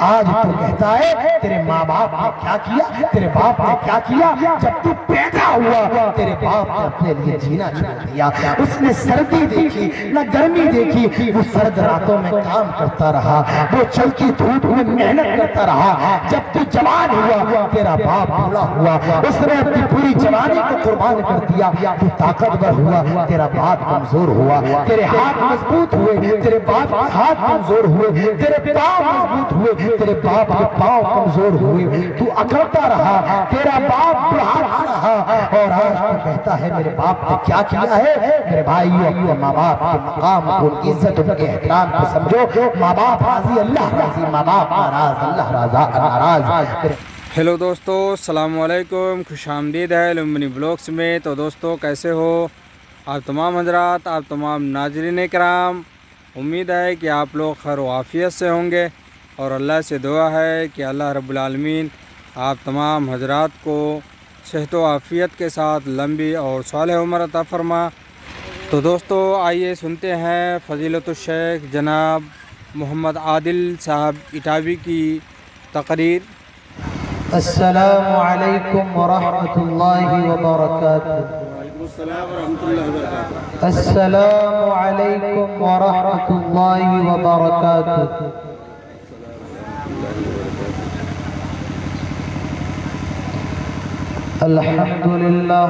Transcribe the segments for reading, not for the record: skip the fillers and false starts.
آج تو کہتا ہے تیرے ماں باپ نے کیا کیا، تیرے باپ نے کیا کیا، جب تو پیدا ہوا تیرے باپ نے اپنے لیے جینا چھوڑ دیا، اس نے سردی دیکھی نہ گرمی دیکھی، وہ سرد راتوں میں کام کرتا رہا، وہ چلتی دھوپ میں محنت کرتا رہا، جب تو جوان ہوا تیرا باپ بوڑھا ہوا، اس نے اپنی پوری جوانی کو قربان کر دیا، تو طاقتور ہوا تیرا باپ کمزور ہوا، تیرے ہاتھ مضبوط ہوئے تیرے باپ کے ہاتھ کمزور ہوئے، تیرے پاؤں مضبوط ہوئے تیرے باپ کے پاؤں کمزور ہوئے، تو اکڑتا رہا، تیرا باپ بڑھاتا رہا، اور آج تو کہتا ہے میرے باپ نے کیا کیا ہے۔ میرے بھائیو اپنے ماں باپ کے مقام کو، ان کی عزت، ان کے احترام کو سمجھو۔ ماں باپ راضی اللہ راضی، ماں باپ ناراض اللہ ناراض۔ ہیلو دوستو، السلام علیکم، خوش آمدید ہے لمبنی بلاگس میں۔ تو دوستو کیسے ہو آپ تمام حضرات، آپ تمام ناظرین کرام؟ امید ہے کہ آپ لوگ خیر و عافیت سے ہوں گے، اور اللہ سے دعا ہے کہ اللہ رب العالمین آپ تمام حضرات کو صحت و عافیت کے ساتھ لمبی اور صالح عمر عطا فرما۔ تو دوستو آئیے سنتے ہیں فضیلت الشیخ جناب محمد عادل صاحب اٹاوی کی تقریر۔ السلام علیکم ورحمۃ اللہ وبرکاتہ۔ السلام علیکم ورحمۃ اللہ وبرکاتہ۔ الحمدللہ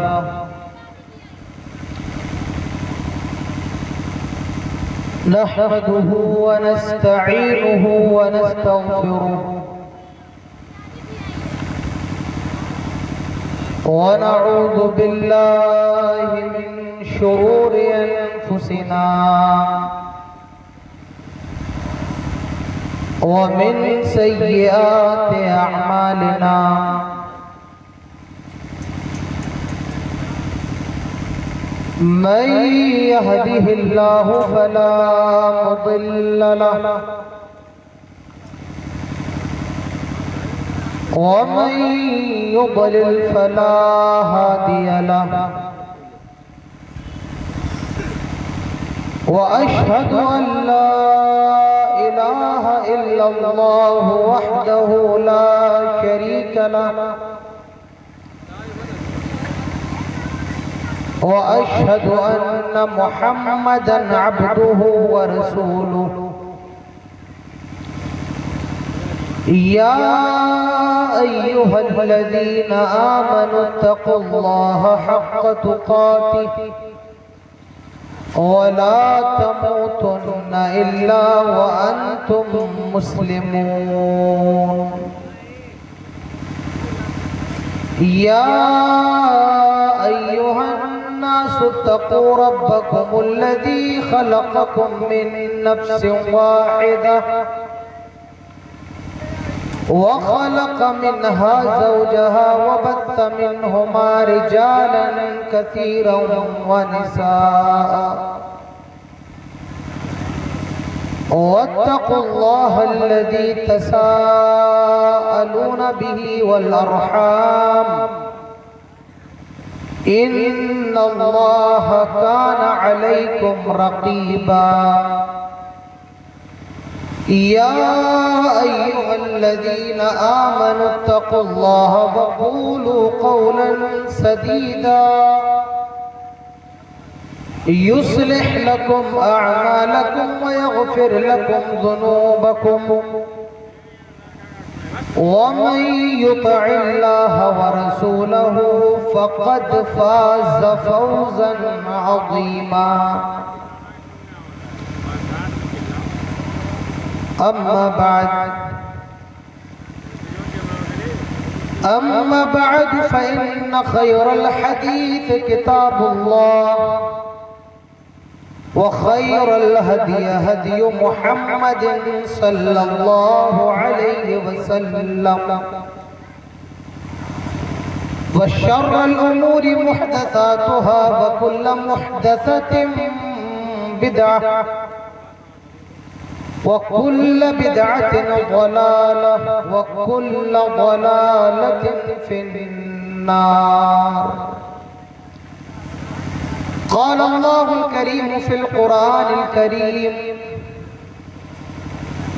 نحمده ونستعینه ونستغفره ونعوذ بالله من شرور أنفسنا ومن سيئات أعمالنا، من يهده الله فلا مضل له ومن يضلل فلا هادي له، وأشهد أن لا إله إلا الله وحده لا شريك له، وأشهد أن محمدًا عبده ورسوله۔ يا أيها الذين آمنوا اتقوا الله حق تقاته ولا تموتن إلا وأنتم مسلمون۔ يا أيها الناس اتقوا ربكم الذي خلقكم من نفس واحدة وخلق منها زوجها وبث منهما رجالا كثيرا ونساء، واتقوا الله الذي تساءلون به والأرحام، إن الله كان عليكم رقيبا۔ يا أيها الذين آمنوا اتقوا الله وقولوا قولا سديدا يصلح لكم أعمالكم ويغفر لكم ذنوبكم، ومن يطع الله ورسوله فقد فاز فوزا عظيما۔ أما بعد فإن خير الحديث كتاب الله، وخير الهدي هدي محمد صلى الله عليه وسلم، وشر الأمور محدثاتها، وكل محدثة بدعة، وكل بدعة ضلالة، وكل ضلالة في النار۔ قال الله الكريم في القرآن الكريم: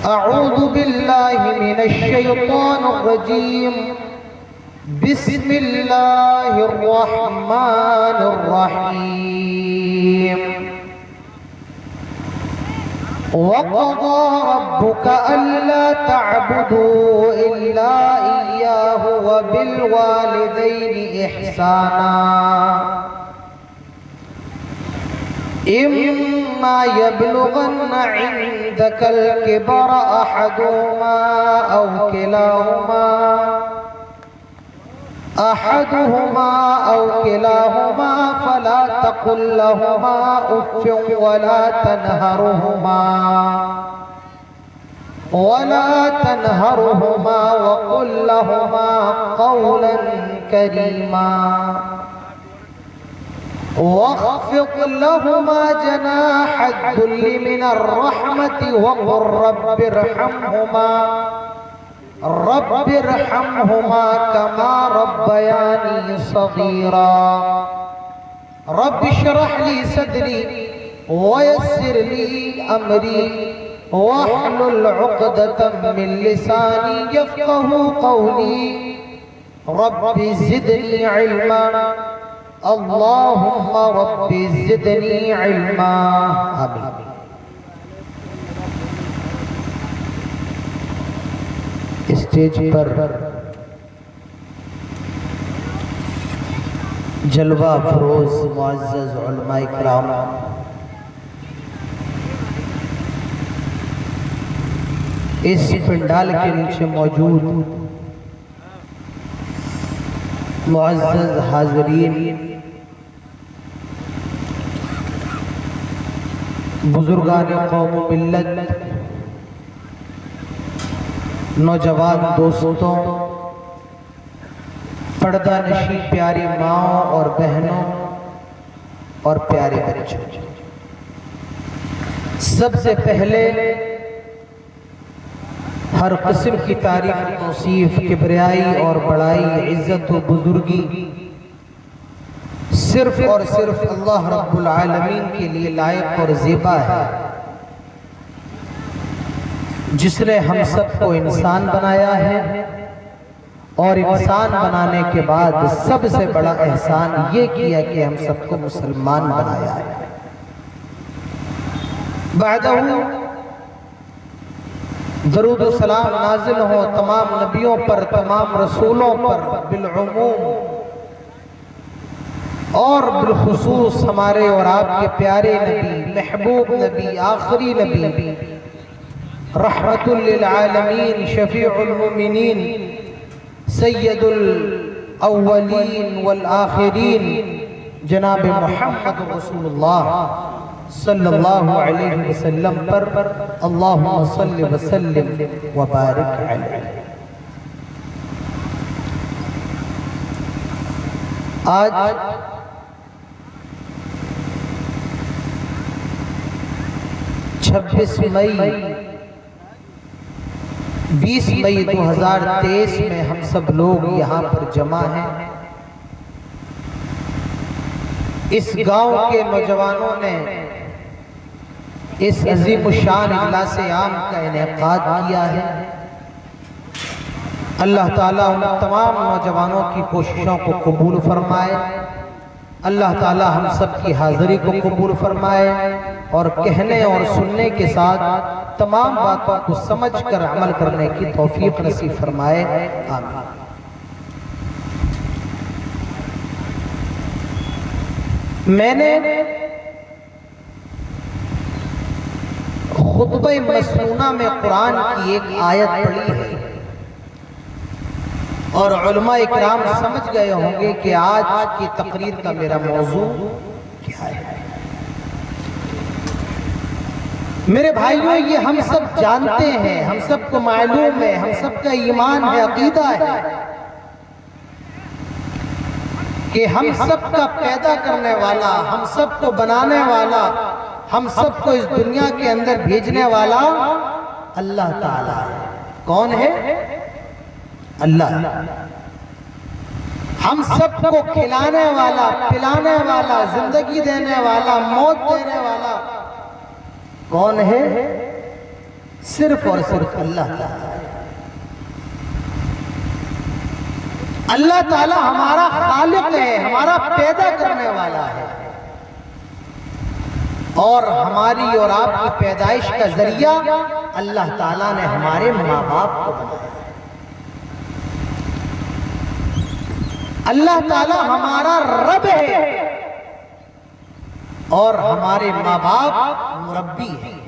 اعوذ باللہ من الشیطان الرجیم بسم اللہ الرحمن الرحیم وَقَضَى رَبُّكَ أَلَّا تَعْبُدُوا إِلَّا إِيَّاهُ وَبِالْوَالِدَيْنِ إِحْسَانًا إِمَّا يَبْلُغَنَّ عِندَكَ الْكِبَرَ أَحَدُهُمَا أَوْ كِلَاهُمَا فَلَا تَقُل لَّهُمَا أُفٍّ وَلَا تَنْهَرْهُمَا وَقُل لَّهُمَا قَوْلًا كَرِيمًا وَاخْفِضْ لَهُمَا جَنَاحَ الذُّلِّ مِنَ الرَّحْمَةِ وَقُل رب ارحمهما كما ربياني صغيرا رب اشرح لي صدري ويسر لي أمري واحلل عقدة من لساني يفقه قولي رب زدني علما اللهم رب زدني علما آمين. اسٹیج پر جلوہ افروز معزز علماء کرام، اس پنڈال کے نیچے موجود معزز حاضرین، بزرگان قوم و ملت، نوجوان دوستوں، پردہ نشی پیاری ماؤں اور بہنوں اور پیارے بچوں، سب سے پہلے ہر قسم کی تعریف توصیف کبریائی اور بڑائی عزت و بزرگی صرف اور صرف اللہ رب العالمین کے لیے لائق اور زیبا ہے، جس نے ہم سب کو انسان بنایا ہے اور انسان بنانے کے بعد سب سے بڑا احسان یہ کیا کہ ہم سب کو مسلمان بنایا ہے۔ بعدہ درود و سلام نازل ہو تمام نبیوں پر، تمام رسولوں پر بالعموم، اور بالخصوص ہمارے اور آپ کے پیارے نبی، محبوب نبی، آخری نبی، رحمت للعالمین، شفیع المؤمنین، سید الاولین والآخرین، جناب محمد رسول اللہ صلی اللہ علیہ وسلم پر اللہم صلی وسلم وبارک علیہ۔ آج 26 مئی 20 مئی 2023 میں ہم سب لوگ یہاں پر جمع ہیں۔ اس گاؤں کے نوجوانوں نے اس عظیم الشان اجلاس عام کا انعقاد کیا ہے۔ اللہ تعالیٰ ان تمام نوجوانوں کی کوششوں کو قبول فرمائے، اللہ تعالیٰ ہم سب کی حاضری کو قبول فرمائے اور کہنے اور سننے کے ساتھ تمام باتوں کو سمجھ کر عمل کرنے کی توفیق نصیب فرمائے، آمین۔ میں نے خطبہ مسنونہ میں قرآن کی ایک آیت پڑھی ہے اور علماء اکرام سمجھ گئے ہوں گے کہ آج کی تقریر کا میرا موضوع کیا ہے۔ میرے بھائیوں، یہ ہم سب جانتے ہیں، ہم سب کو معلوم ہے، ہم سب کا ایمان ہے، عقیدہ ہے کہ ہم سب کا پیدا کرنے والا، ہم سب کو بنانے والا، ہم سب کو اس دنیا کے اندر بھیجنے والا اللہ تعالیٰ ہے۔ کون ہے؟ اللہ۔ ہم سب کو کھلانے والا، پلانے والا، زندگی دینے والا، موت دینے والا کون ہے؟ صرف اور صرف اللہ تعالیٰ ہے۔ اللہ تعالیٰ ہمارا خالق ہے، ہمارا پیدا کرنے والا ہے، اور ہماری اور آپ کی پیدائش کا ذریعہ اللہ تعالیٰ نے ہمارے ماں باپ کو بنایا۔ اللہ تعالیٰ ہمارا رب ہے اور ہمارے ماں باپ مربی ہیں۔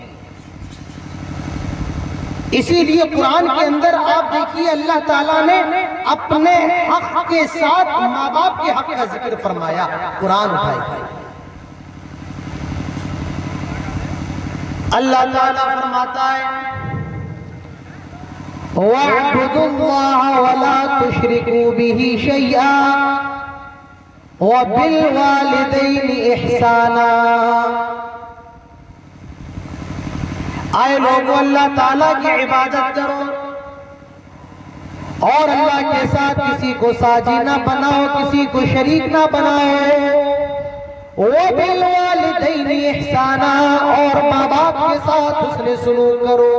اسی لیے قرآن کے اندر آپ دیکھیے اللہ تعالیٰ نے اپنے حق کے ساتھ ماں باپ کے حق کا ذکر فرمایا۔ قرآن اٹھائے، اللہ تعالیٰ فرماتا ہے وَاعْبُدُوا اللَّهَ وَلَا تُشْرِكُوا بِهِ شَيْئًا وَبِالْوَالِدَيْنِ إِحْسَانًا۔ آئے لوگوں، اللہ تعالیٰ کی عبادت کرو اور اللہ کے ساتھ کسی کو ساجی نہ بناؤ، کسی کو شریک نہ بناؤ۔ وَبِالْوَالِدَيْنِ إِحْسَانًا، اور ماں باپ کے ساتھ حسن سلوک کرو۔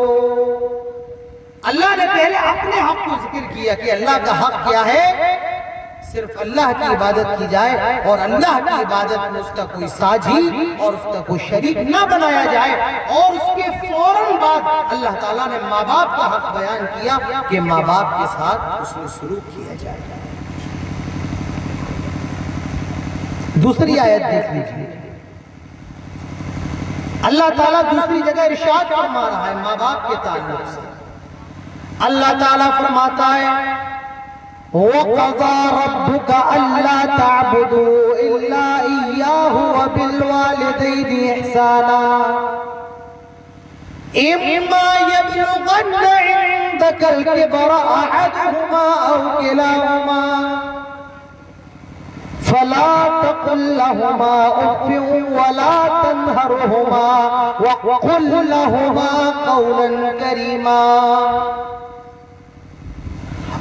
اللہ نے پہلے اپنے حق کو ذکر کیا کہ اللہ کا حق کیا ہے، صرف اللہ کی عبادت کی جائے اور اللہ کی عبادت میں اس کا کوئی ساجی اور اس کا کوئی شریک نہ بنایا جائے، اور اس کے فوراً بعد اللہ تعالیٰ نے ماں باپ کا حق بیان کیا کہ ماں باپ کے ساتھ اس میں سلوک کیا جائے۔ دوسری آیت دیکھ لیجیے، اللہ تعالیٰ دوسری جگہ ارشاد فرما رہا ہے ماں باپ کے تعلق سے۔ اللہ تعالیٰ فرماتا ہے وَقَضَى رَبُّكَ أَلَّا تَعْبُدُوا إِلَّا إِيَّاهُ وَبِالْوَالِدَيْنِ إِحْسَانًا إِمَّا يَبْلُغَنَّ عِندَكَ الْكِبَرَ أَحَدُهُمَا أَوْ كِلَاهُمَا فَلَا تَقُل لَّهُمَا أُفٍّ وَلَا تَنْهَرْهُمَا وَقُل لَّهُمَا قَوْلًا كَرِيمًا۔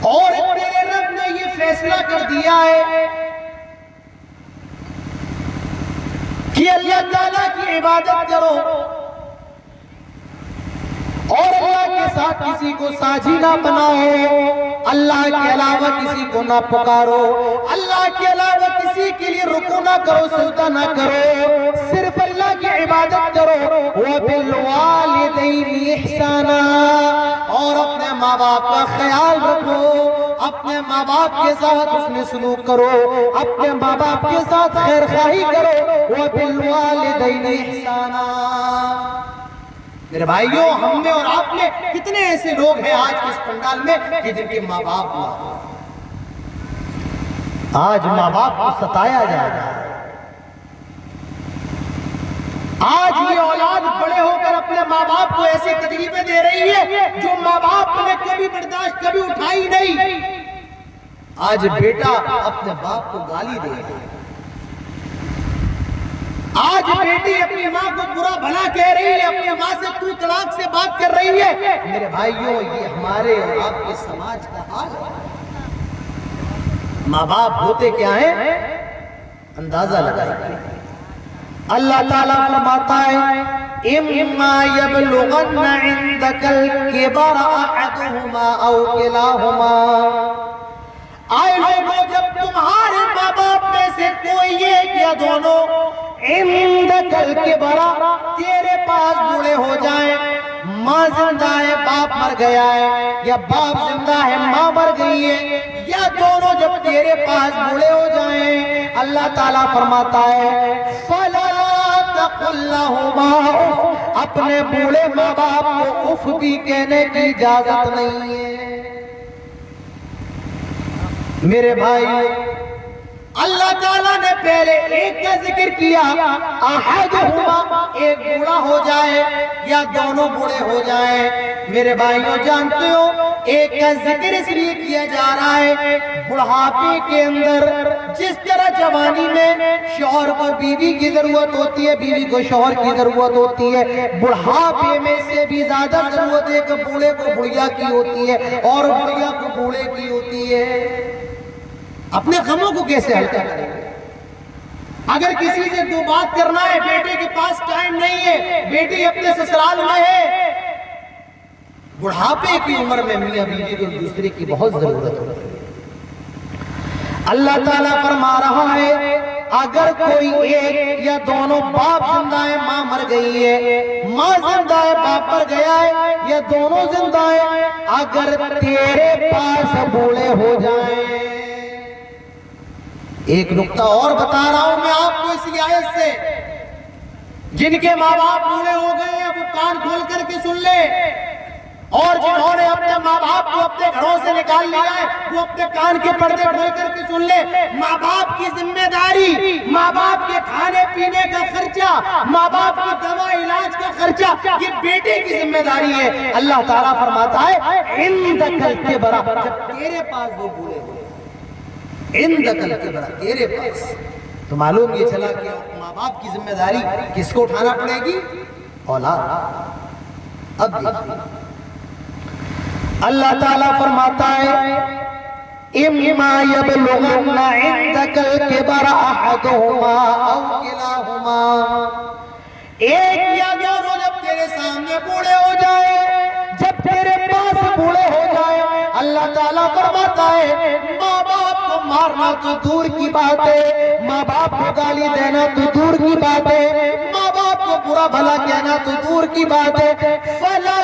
اور تیرے رب نے یہ فیصلہ کر دیا ہے کہ اللہ تعالیٰ کی عبادت کرو اور اللہ کے ساتھ کسی کو ساجی نہ بناؤ، اللہ کے علاوہ کسی کو نہ پکارو، اللہ کے علاوہ کسی کے لیے رکوع نہ کرو، سجدہ نہ کرو، صرف اللہ کی عبادت کرو۔ وَبِالْوَالِدَيْنِ إِحْسَانًا، اور اپنے ماں باپ کا خیال رکھو، اپنے ماں باپ کے ساتھ حسن سلوک کرو، اپنے ماں باپ کے ساتھ خیر خواہی کرو۔ وَبِالْوَالِدَيْنِ إِحْسَانًا۔ میرے بھائیوں، ہم میں اور آپ میں کتنے ایسے لوگ ہیں آج کے اس پنڈال میں کہ جن کے ماں باپ نہ ہوں۔ آج ماں باپ کو ستایا جا رہا ہے۔ آج یہ اولاد بڑے ہو کر اپنے ماں باپ کو ایسی تکلیفیں دے رہی ہے جو ماں باپ نے کبھی برداشت کبھی اٹھائی نہیں۔ آج بیٹا اپنے باپ کو گالی دے رہا ہے، آج بیٹی اپنی ماں کو برا بھلا کہہ رہی ہے، اپنی ماں سے تو طلاق سے بات کر رہی ہے۔ میرے بھائیوں، یہ ہمارے اور آپ کے سماج کا حال ہے۔ ماں باپ ہوتے کیا ہیں، اندازہ لگائیے۔ اللہ تعالیٰ فرماتا ہے اِمَّا يَبْلُغَنَّ عِندَكَ الْكِبَرَ أَحَدُهُمَا أَوْ كِلَاهُمَا۔ آئے لوگوں، جب تمہارے ماں باپ میں سے کوئی ایک یا دونوں عندک الکبر، تیرے پاس بوڑھے ہو جائیں، ماں زندہ ہے باپ مر گیا ہے، یا باپ زندہ ہے ماں مر گئی ہے، یا دونوں جب تیرے پاس بوڑھے ہو جائیں، اللہ تعالیٰ فرماتا ہے فَلَا تَقُل لَّهُمَا اُفٍّ، اپنے بوڑھے ماں باپ کو اف بھی کہنے کی اجازت نہیں ہے۔ میرے بھائی، اللہ تعالیٰ نے پہلے ایک کا ذکر کیا، احدہما، ایک بوڑھا ہو جائے یا دونوں بوڑھے ہو جائیں۔ میرے بھائیوں، جانتے ہو ایک کا ذکر اس لیے کیا جا رہا ہے، بڑھاپے کے اندر جس طرح جوانی میں شوہر کو بیوی کی ضرورت ہوتی ہے، بیوی کو شوہر کی ضرورت ہوتی ہے، بڑھاپے میں سے بھی زیادہ ضرورت ہے کہ بوڑھے کو بڑھیا کی ہوتی ہے اور بڑھیا کو بوڑھے کی ہوتی ہے۔ اپنے غموں کو کیسے ہلکا کریں گے؟ اگر کسی سے دو بات کرنا ہے، بیٹے کے پاس ٹائم نہیں ہے، بیٹی اپنے سسرال میں ہے، بڑھاپے کی عمر میں میاں بیوی کو ایک دوسرے کی بہت ضرورت ہوتی ہے۔ اللہ تعالیٰ فرما رہا ہے اگر کوئی ایک یا دونوں باپ زندہ ہے، ماں مر گئی ہے، ماں زندہ ہے، باپ مر گیا ہے، یا دونوں زندہ ہیں، اگر تیرے پاس بوڑھے ہو جائیں۔ ایک نقطہ اور بتا رہا ہوں میں آپ کو اسی آیت سے، جن کے ماں باپ بوڑھے ہو گئے ہیں وہ کان کھول کر کے سن لے، اور جنہوں نے اپنے ماں باپ کو اپنے گھروں سے نکال لیا ہے وہ اپنے کان کے پردے کھول کر کے سن لے۔ ماں باپ کی ذمہ داری، ماں باپ کے کھانے پینے کا خرچہ، ماں باپ کی دوا علاج کا خرچہ یہ بیٹے کی ذمہ داری ہے۔ اللہ تعالیٰ فرماتا ہے عندک الکبر، جب تیرے پاس وہ بوڑھے ہو، عندک الکبر، تیرے پاس، تو معلوم یہ چلا کہ ماں باپ کی ذمہ داری کس کو اٹھانا پڑے گی؟ اولاد۔ اب دیکھیں اللہ تعالیٰ فرماتا ہے اِمَّا يَبْلُغَنَّ عِندَكَ الْكِبَرَ أَحَدُهُمَا أَوْ كِلَاهُمَا، ایک یا دونوں جب تیرے سامنے بوڑھے ہو جائے، جب تیرے پاس بوڑھے ہو جائے، اللہ تعالیٰ فرماتا ہے ماں باپ کو مارنا تو دور کی بات ہے، ماں باپ کو گالی دینا تو دور کی بات ہے، ماں باپ کو برا بھلا کہنا تو دور کی بات ہے، فَلَا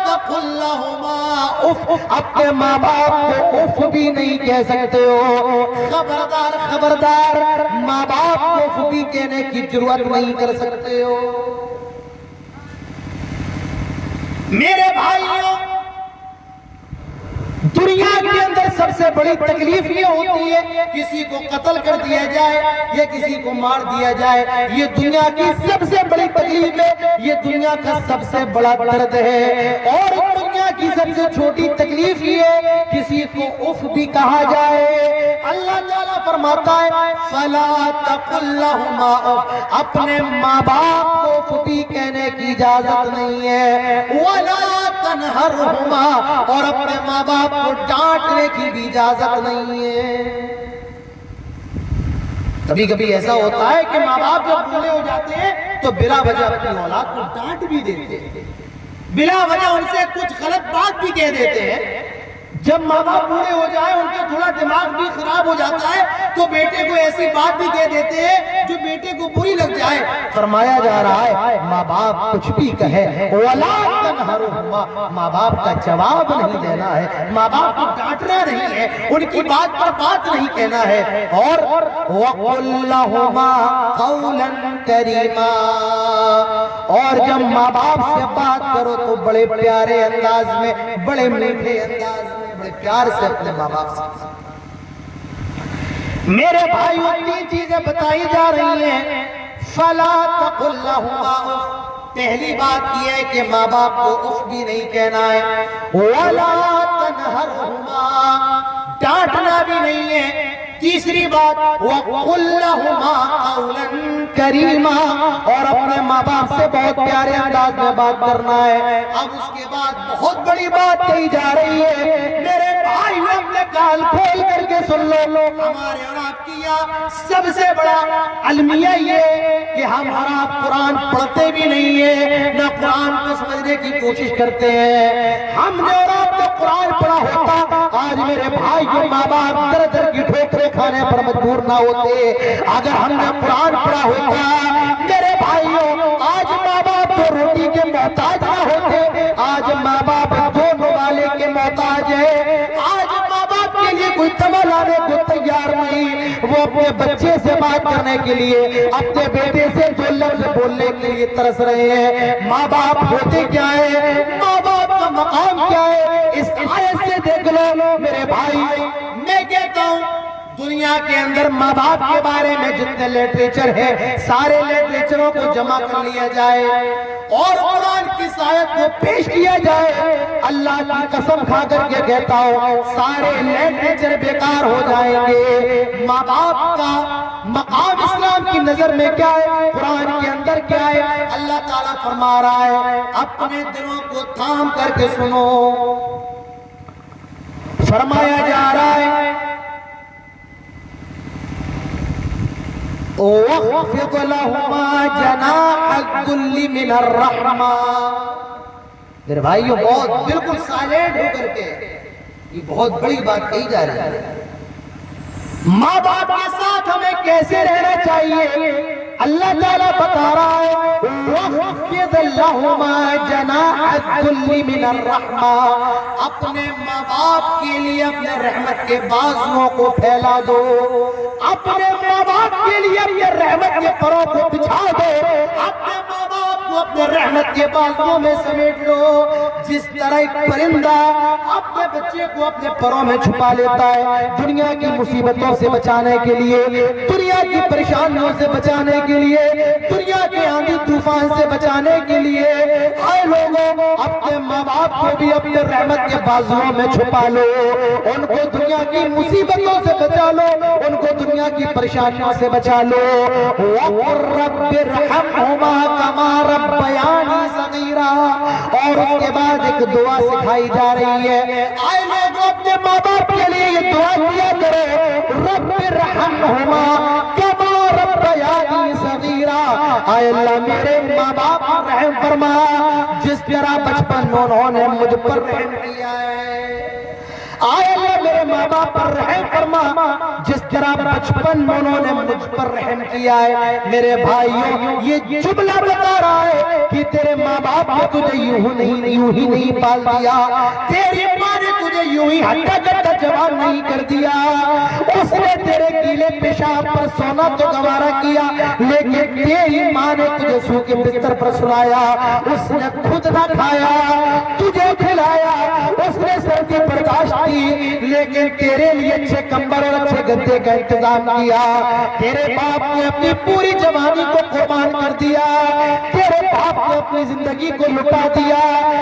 تَقُلْ لَهُمَا اُف، اپنے ماں باپ کو اف بھی نہیں کہہ سکتے ہو۔ خبردار خبردار، ماں باپ کو اف بھی کہنے کی ضرورت نہیں کر سکتے ہو۔ میرے بھائیوں، دنیا کے اندر سب سے بڑی تکلیف یہ ہوتی ہے کسی کو قتل کر دیا جائے یا کسی کو مار دیا جائے، یہ دنیا کی سب سے بڑی تکلیف ہے، یہ دنیا کا سب سے بڑا درد ہے۔ اور دنیا کی سب سے چھوٹی تکلیف یہ ہے کسی کو اف بھی کہا جائے۔ اللہ تعالیٰ فرماتا ہے فَلَا تَقُلْ لَهُمَا اُف، اپنے ماں باپ کو اف بھی کہنے کی اجازت نہیں ہے، وَلَا تَنْهَرْهُمَا، اور اپنے ماں باپ کو ڈانٹنے کی بھی اجازت نہیں ہے۔ کبھی کبھی ایسا ہوتا ہے کہ ماں باپ جب بوڑھے ہو جاتے ہیں تو بلا وجہ اپنی اولاد کو ڈانٹ بھی دیتے ہیں، بلا وجہ ان سے کچھ غلط بات بھی کہہ دیتے ہیں۔ جب ماں باپ بوڑھے ہو جائے ان کا تھوڑا دماغ بھی خراب ہو جاتا ہے تو بیٹے کو ایسی بات بھی کہہ دیتے ہیں جو بیٹے کو بری لگ جائے۔ فرمایا جا رہا ہے ماں باپ کچھ بھی کہے وَلَا تَنْهَرْهُمَا، ماں باپ کا جواب نہیں دینا ہے، ماں باپ کو ڈانٹنا نہیں ہے، ان کی بات پر بات نہیں کہنا ہے۔ اور وَقُلْ لَهُمَا قَوْلًا كَرِيمًا، اور جب ماں باپ سے بات کرو تو بڑے پیارے انداز میں، بڑے میٹھے انداز میں، بڑے پیار سے اپنے ماں باپ سے بات۔ میرے بھائیوں، تین چیزیں بتائی جا رہی ہیں۔ فَلَا تَقُلْ لَهُمَا اُف، پہلی بات یہ ہے کہ ماں باپ کو اف بھی نہیں کہنا ہے، وَلَا تَنْهَرْهُمَا، ڈانٹنا بھی نہیں ہے۔ تیسری بات وَقُلْ لَهُمَا قَوْلًا كَرِيمًا، اور اپنے ماں باپ سے بہت پیارے انداز میں بات کرنا ہے۔ اب اس کے بعد بہت بڑی بات کہی جا رہی ہے، میرے بھائی اپنے کان کھول کر کے سن لو، ہمارے اور آپ کی یہاں سب سے بڑا المیہ یہ کہ ہم اور آپ قرآن پڑھتے بھی نہیں ہیں، نہ قرآن کو سمجھنے کی کوشش کرتے ہیں۔ ہم نے اور آپ نے قرآن پڑھا ہوتا آج میرے بھائی کے ماں باپ در در کی ٹھوکریں کھانے پر مجبور نہ ہوتے۔ اگر ہم نے قرآن پڑھا ہوتا میرے بھائیوں آج ماں باپ تو روٹی کے محتاج نہ ہوتے، آج ماں باپ دونوں والے کے محتاج ہے۔ آج ماں باپ کے لیے کوئی دوا لانے کو تیار نہیں، وہ اپنے بچے سے بات کرنے کے لیے، اپنے بیٹے سے دو لفظ بولنے کے لیے ترس رہے ہیں۔ ماں باپ ہوتے کیا ہے، ماں باپ کا مقام کیا ہے، اس آیت سے دیکھ لو میرے بھائی۔ میں کہتا ہوں دنیا کے اندر ماں باپ کے بارے میں جتنے لٹریچر ہے سارے لٹریچروں کو جمع کر لیا جائے اور قرآن کی آیت کو پیش کیا جائے، اللہ کی قسم کھا کر کے کہتا ہوں سارے لٹریچر بیکار ہو جائیں گے۔ ماں باپ کا مقام اسلام کی نظر میں کیا ہے، قرآن کے اندر کیا ہے، اللہ تعالیٰ فرما رہا ہے اپنے دلوں کو تھام کر کے سنو۔ فرمایا جا رہا ہے وَاخْفِضْ لَهُمَا جَنَاحَ الذُّلِّ مِنَ الرَّحْمَةِ، میرے بھائیوں بہت بالکل سائلنٹ ہو کر کے یہ بہت بڑی بات کہی جا رہی ہے. ماں باپ کے ساتھ ہمیں کیسے رہنا چاہیے اللہ تعالیٰ بتا رہا ہے وَخْفِضْ لَهُمَا جَنَاحَ الذُّلِّ مِنَ الرَّحْمَةِ. اپنے ماں باپ کے لیے اپنے رحمت کے بازوؤں کو پھیلا دو, اپنے ماں باپ کے لیے اپنے رحمت کے پروں کو بچھا دو, اپنے ماں باپ کو اپنے رحمت کے بازوؤں میں سمیٹ لو. جس طرح ایک پرندہ اپنے بچے کو اپنے پروں میں چھپا لیتا ہے دنیا کی مصیبتوں سے بچانے کے لیے, دنیا کی پریشانیوں سے بچانے کے لیے, دنیا کے آندھی طوفان سے بچانے کے لیے, آئے لوگوں اپنے ماں باپ کو بھی اپنے رحمت کے بازوؤں میں چھپا لو, ان کو دنیا کی مصیبتوں سے بچا لو, ان کو دنیا کی پریشانیوں سے بچا لو. وَقُلْ رَبِّ ارْحَمْهُمَا كَمَا رَبَّيَانِي صَغِيرًا. اور اس کے بعد ایک دعا سکھائی جا رہی ہے, آئے لوگوں اپنے ماں باپ کے لیے یہ دعا کیا کرو, رب ارحمہما کما ربیانی صغیرا. آئے اللہ میرے ماں باپ پر رحم فرما جس طرح بچپن میں انہوں نے مجھ پر رحم کیا ہے. آئے اللہ میرے ماں باپ پر رحم فرما جس طرح بچپن میں انہوں نے مجھ پر رحم کیا ہے. میرے بھائیوں یہ جملہ بتا رہا ہے کہ تیرے ماں باپ نے تجھے یوں ہی نہیں پال دیا, تیری ماں نے تجھے یوں ہی ہٹا کٹا جوان نہیں کر دیا. اس نے تیرے گیلے پیشاب پر سونا تو گوارا کیا, لیکن تیری ماں نے تجھے سو کے بستر پر سلایا, اس نے خود نہ کھایا تجھے کھلایا, اس نے سردی برداشت کی لیکن تیرے لیے اچھے کمبل اور اچھے گدے کا انتظام کیا. تیرے باپ نے اپنی پوری جوانی کو قربان کر دیا, تیرے باپ نے اپنی زندگی کو لٹا دیا,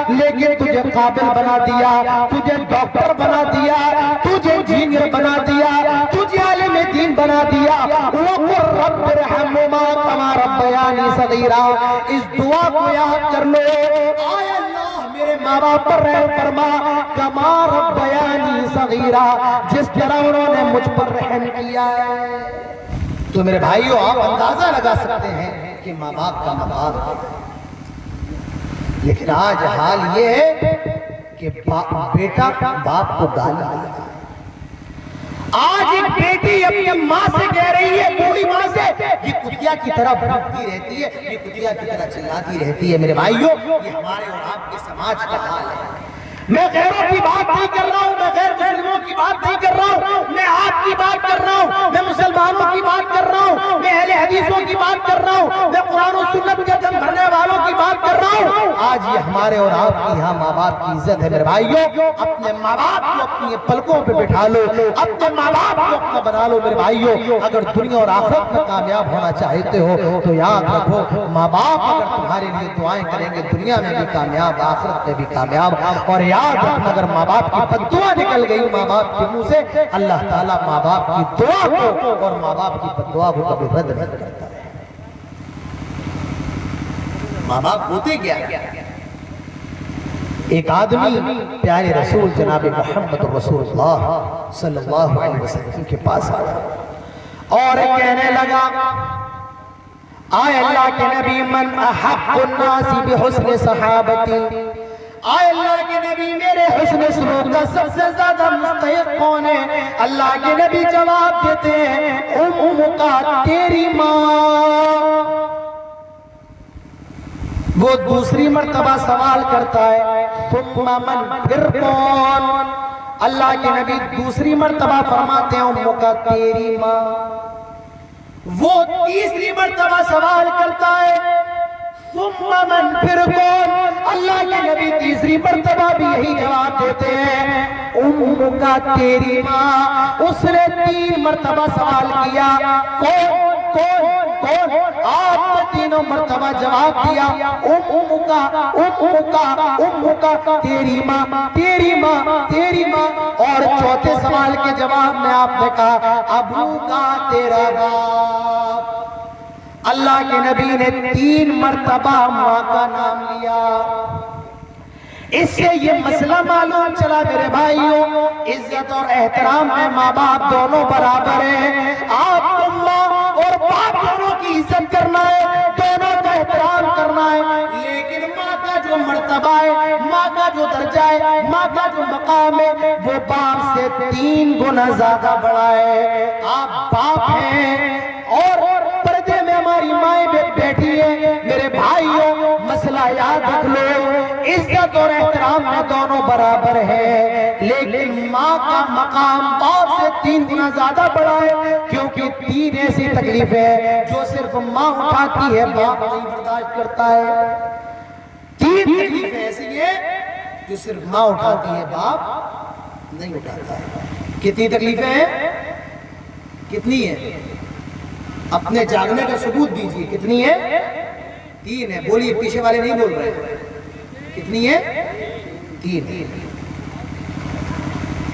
لیکن تجھے قابل بنا دیا, تجھے ڈاکٹر بنا دیا, تجھے انجینئر بنا دیا, تجھے عالم دین بنا دیا. وَقُلْ رَبِّ ارْحَمْهُمَا كَمَا رَبَّيَانِي صَغِيرًا. اس دعا کو یاد کر لو, آئے اللہ میرے ماں باپ پر رحم فرما کما ربیانی صغیرا جس طرح انہوں نے مجھ پر رحم کیا ہے. تو میرے بھائیوں آپ اندازہ لگا سکتے ہیں کہ ماں باپ کا مقام ہے, لیکن آج حال یہ ہے کہ بیٹا باپ کو گالی دیتا ہے. آج ایک بیٹی اپنی ماں سے کہہ رہی ہے, بوڑھی ماں سے, یہ کتیا کی طرح بھڑکتی رہتی ہے, یہ کتیا کی طرح چلاتی رہتی ہے. میرے بھائیوں یہ ہمارے اور آپ کے سماج کا حال ہے. میں غیروں کی بات نہیں کر رہا ہوں, میں غیر مسلموں کی بات نہیں کر رہا ہوں, میں آپ کی بات کر رہا ہوں, میں مسلمانوں کی بات کر رہا ہوں, میں اہل حدیثوں کی بات کر رہا ہوں, میں قرآن و سنت کے دم بھرنے والوں کی بات کر رہا ہوں. آج یہ ہمارے اور آپ کی یہاں ماں باپ کی عزت ہے. میرے بھائیوں اپنے ماں باپ کو اپنی پلکوں پہ بٹھا لو, اپنے ماں باپ کو اپنا بنا لو. میرے بھائیوں اگر دنیا اور آخرت میں کامیاب ہونا چاہتے ہو تو یاد رکھو ماں باپ اگر تمہارے لیے دعائیں کریں گے دنیا میں بھی کامیاب, آخرت میں بھی کامیاب. اور یاد رکھنا اگر ماں باپ کی بددعا نکل گئی ماں باپ کے منہ سے, اللہ تعالیٰ ماں باپ کی دعا کو اور ماں باپ کی بددعا کو کبھی رد نہیں کرتا ہے. ماں باپ ہوتے کیا؟ ایک آدمی پیارے رسول جناب محمد رسول اللہ صلی اللہ علیہ وسلم کے پاس آیا اور کہنے لگا, آئے اللہ کے نبی من احب الناس بحسن صحابتی. آئے اللہ کے نبی میرے حسن سلوک کا سب سے زیادہ مستحق کون ہے؟ اللہ کے نبی جواب دیتے ہیں امکا تیری ماں. وہ دوسری مرتبہ سوال کرتا ہے ثم من پھر کون؟ اللہ کے نبی دوسری مرتبہ فرماتے ہیں امکا تیری ماں. وہ تیسری مرتبہ سوال کرتا ہے ثم من پھر کون؟ اللہ کے نبی تیسری مرتبہ بھی یہی جواب دیتے ہیں امکا تیری ماں. اس نے 3 مرتبہ سوال کیا کون کون کون؟ آپ نے تینوں مرتبہ جواب دیا امکا امکا امکا تیری ماں تیری ماں تیری ماں. اور چوتھے سوال کے جواب میں آپ نے کہا ابو کا تیرا باپ. اللہ کے نبی نے 3 مرتبہ ماں کا نام لیا. اس سے یہ مسئلہ معلوم چلا میرے بھائیوں عزت اور احترام میں ماں باپ دونوں برابر ہیں. آپ کو ماں اور باپ دونوں کی عزت کرنا ہے, دونوں کا احترام کرنا ہے, لیکن ماں کا جو مرتبہ مرتبہ ہے، ماں کا جو درجہ ہے، ماں کا جو مقام ہے وہ باپ سے 3 گنا زیادہ بڑا ہے۔ آپ باپ ہیں اور پردے میں ہماری مائیں بیٹھی ہیں۔ میرے بھائیوں مسئلہ یاد رکھ لو، عزت اور احترام میں دونوں برابر ہیں، لیکن ماں کا مقام باپ سے 3 گنا زیادہ بڑا ہے، کیونکہ 3 ایسی تکلیفیں ہیں جو صرف ماں اٹھاتی ہے، باپ نہیں برداشت کرتا ہے۔ 3 تکلیفیں ایسی ہیں جو صرف ماں اٹھاتی ہے، باپ نہیں اٹھاتا ہے۔ کتنی تکلیفیں ہیں؟ کتنی ہیں؟ اپنے جاگنے کا ثبوت دیجئے، کتنی ہے؟ 3 ہے۔ بولیے، پیچھے والے نہیں بول رہے، کتنی ہے؟ 3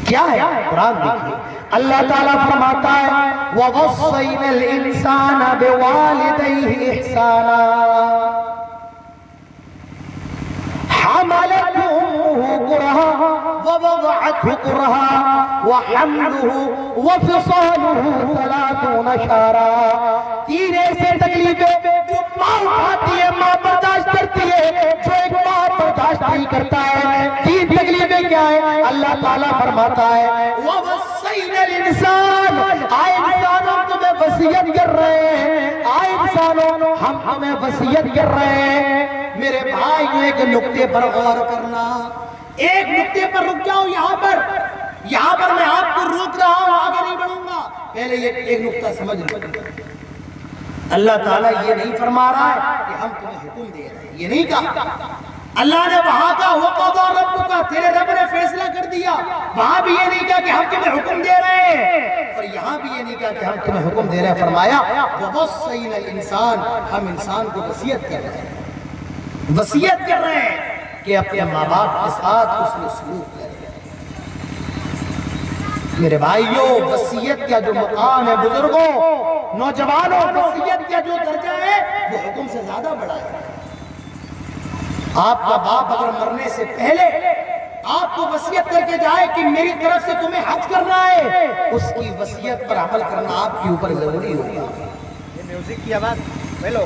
کیا ہے؟ قرآن دیکھیے، اللہ تعالیٰ فرماتا ہے وَوَصَّيْنَا الْإِنسَانَ بِوَالِدَيْهِ إِحْسَانًا حَمَلَتْهُ أُمُّهُ كُرْهًا وَوَضَعَتْهُ كُرْهًا وَحَمْلُهُ وَفِصَالُهُ 30 شهرًا۔ 3 ایسے تکلیفیں جو ماں اٹھاتی ہے، ماں برداشت کرتی ہے، جو ایک باپ برداشت نہیں کرتا ہے۔ 3 تکلیفیں کیا ہیں؟ اللہ تعالیٰ فرماتا ہے وَوَصَّيْنَا الْإِنسَانَ، آئے انسانوں تمہیں وصیت کر رہے ہیں، آئے انسانوں ہم تمہیں وصیت کر رہے ہیں۔ میرے بھائی ایک نقطے پر غور کرنا، ایک نقطے پر رک جاؤ، یہاں پر میں آپ کو روک رہا ہوں، آگے نہیں بڑھوں گا، پہلے یہ ایک نقطہ سمجھ لو۔ اللہ تعالیٰ یہ نہیں فرما رہا ہے کہ ہم تمہیں حکم دے رہے ہیں، یہ نہیں کہا۔ اللہ نے وہاں کا وَقَضَىٰ رَبُّكَ، تیرے رب نے فیصلہ کر دیا، وہاں بھی یہ نہیں کہا کہ ہم تمہیں حکم دے رہے ہیں، اور یہاں بھی یہ نہیں کہا کہ ہم تمہیں حکم دے رہے ہیں۔ فرمایا وَوَصَّيْنَا الْإِنسَانَ، ہم انسان کو وصیت کر رہے ہیں، وصیت کر رہے ہیں کہ اپنے ماں باپ کے ساتھ حسن سلوک کریں۔ میرے بھائیوں، وصیت کا جو مقام ہے، بزرگوں، نوجوانوں، وصیت کا جو درجہ ہے وہ حکم سے زیادہ بڑا ہے۔ آپ کا باپ اگر مرنے سے پہلے آپ کو وصیت کر کے جائے کہ میری طرف سے تمہیں حج کرنا ہے، اس کی وصیت پر عمل کرنا آپ کے اوپر ضروری ہوگا۔ یہ میوزک کی آواز پہلو